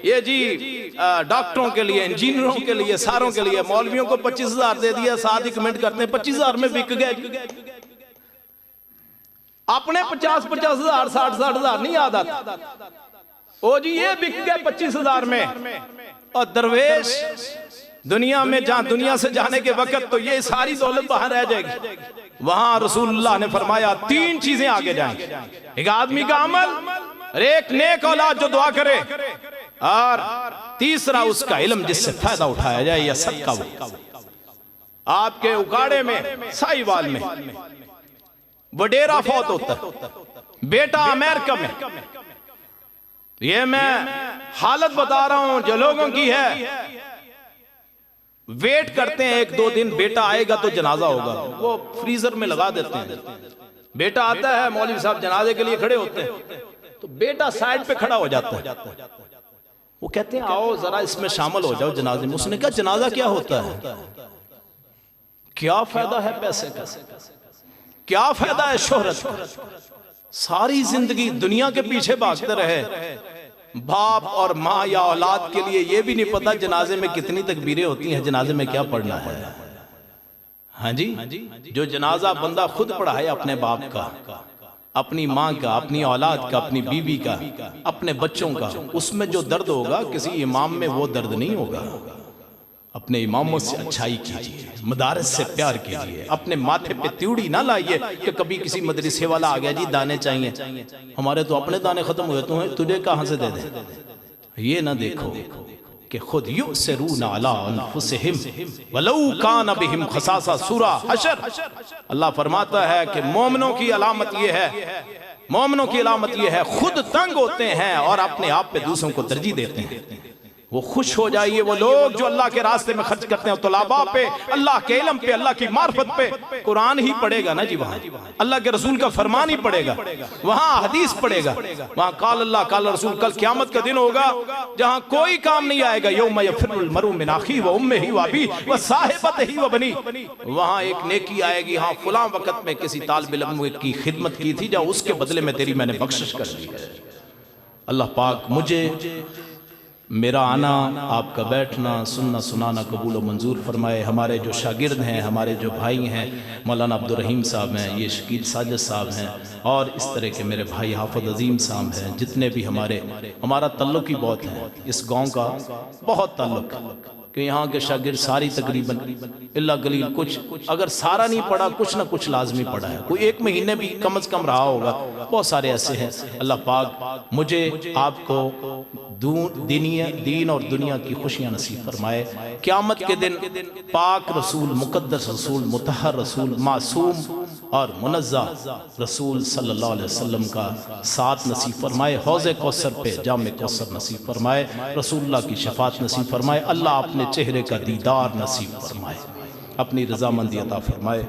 ये जी डॉक्टरों के लिए, इंजीनियरों के लिए, सारों के लिए, मौलवियों को 25,000 दे दिया, साथ ही कमेंट करते हैं 25,000 में बिक गए। अपने 50,000 60,000 नहीं याद आता, ओ जी ये बिक गए 25,000 में। और दरवेश दुनिया में, जहां दुनिया से जाने के वक्त तो ये सारी दौलत बाहर रह जाएगी, वहां रसूलुल्लाह ने फरमाया 3 चीजें आगे जाएंगी, एक आदमी का अमल, एक नेक औलाद जो दुआ करे, और तीसरा उसका इल्म जिससे फायदा उठाया जाए या सदका। वो आपके उकाड़े में, साहिवाल में वडेरा फौत होता है, बेटा अमेरिका में, ये मैं हालत बता रहा हूं जो लोगों की है, वेट करते हैं 1-2 दिन, बेटा आएगा तो जनाजा होगा, वो फ्रीजर में लगा देते हैं। बेटा आता है, मौलवी साहब जनाजे के लिए खड़े होते हैं, तो बेटा साइड पे खड़ा हो जाता है, वो कहते हैं आओ जरा इसमें शामिल हो जाओ जनाजे में। उसने कहा जनाजा क्या होता है, क्या फायदा है पैसे का, क्या फायदा है शोहरत का, सारी जिंदगी दुनिया के पीछे भागते रहे, बाप और माँ या औलाद के लिए ये भी नहीं पता जनाजे में कितनी तकबीरें होती हैं, जनाजे में क्या पढ़ना है। हाँ जी, जो जनाजा बंदा खुद पढ़ाए अपने बाप का, अपनी माँ का, अपनी औलाद का, अपनी बीवी का, अपने बच्चों का, उसमें जो दर्द होगा किसी इमाम में वो दर्द नहीं होगा। अपने इमामों से अच्छाई कीजिए, मदारस से प्यार कीजिए, अपने माथे पे त्यूड़ी ना लाइए कि कभी किसी मदरसे वाला आ गया जी दाने चाहिए, हमारे तो अपने दाने खत्म हुए, तुम्हें तुझे कहां से दे दे। ये ना देखो कि खुद युसिरून अला अनफुसिहिम वलौ कान बिहिम खसासा। सूरा हशर अल्लाह फरमाता है कि मोमिनों की अलामत ये है, मोमिनों की अलामत ये है खुद तंग होते हैं और अपने आप पे दूसरों को तरजीह देते हैं। वो खुश हो जाइए वो लोग जो अल्लाह के रास्ते में खर्च करते हैं, तलाबा पे, अल्लाह के इल्म पे, अल्लाह की मार्फत पे। कुरान ही पढ़ेगा ना जी, वहां अल्लाह के रसूल का फरमान ही पढ़ेगा, वहां हदीस पढ़ेगा, वहां काल अल्लाह काल रसूल। कल क़यामत का दिन होगा जहां कोई काम नहीं आएगा, यौम यफ़िरुल मरउ मिन अख़ीहि व उम्मिहि व अबीहि व साहिबतिहि व बनी। वहां एक नेकी आएगी, हाँ फलां वक्त में किसी तालिब इल्म की खिदमत की थी, जहाँ उसके बदले में तेरी मैंने बख्शिश कर दी है। अल्लाह पाक मुझे, मेरा आना, आपका बैठना, सुनना सुनाना कबूल व मंजूर फरमाए। हमारे जो शागिर्द हैं, हमारे जो भाई हैं, मौलाना अब्दुल रहीम साहब हैं, ये शकील साजिद साहब हैं, और इस तरह के मेरे भाई हाफिज अजीम साहब हैं, जितने भी हमारा तल्लुक ही बहुत है, इस गांव का बहुत तल्लुक कि यहाँ के शागिर्द सारी तकरीबन इल्ला गलील कुछ, अगर सारा नहीं पढ़ा कुछ ना कुछ लाजमी पढ़ा है, कोई 1 महीने भी कम अज़ कम रहा होगा, बहुत सारे ऐसे हैं। अल्लाह पाक मुझे आपको दीन और दुनिया की खुशियां नसीब फरमाए। क़यामत के दिन पाक रसूल, मुकद्दस रसूल, मुतहर रसूल, मासूम और मुनज़्ज़ा रसूल सल्लल्लाहु अलैहि वसल्लम का साथ नसीब फरमाए। हौज़े कौसर पे जामे कौसर नसीब फरमाए, रसूलुल्लाह की शफात नसीब फरमाए। अल्लाह अपने चेहरे का दीदार नसीब फरमाए, अपनी रज़ामंदी अता फरमाए।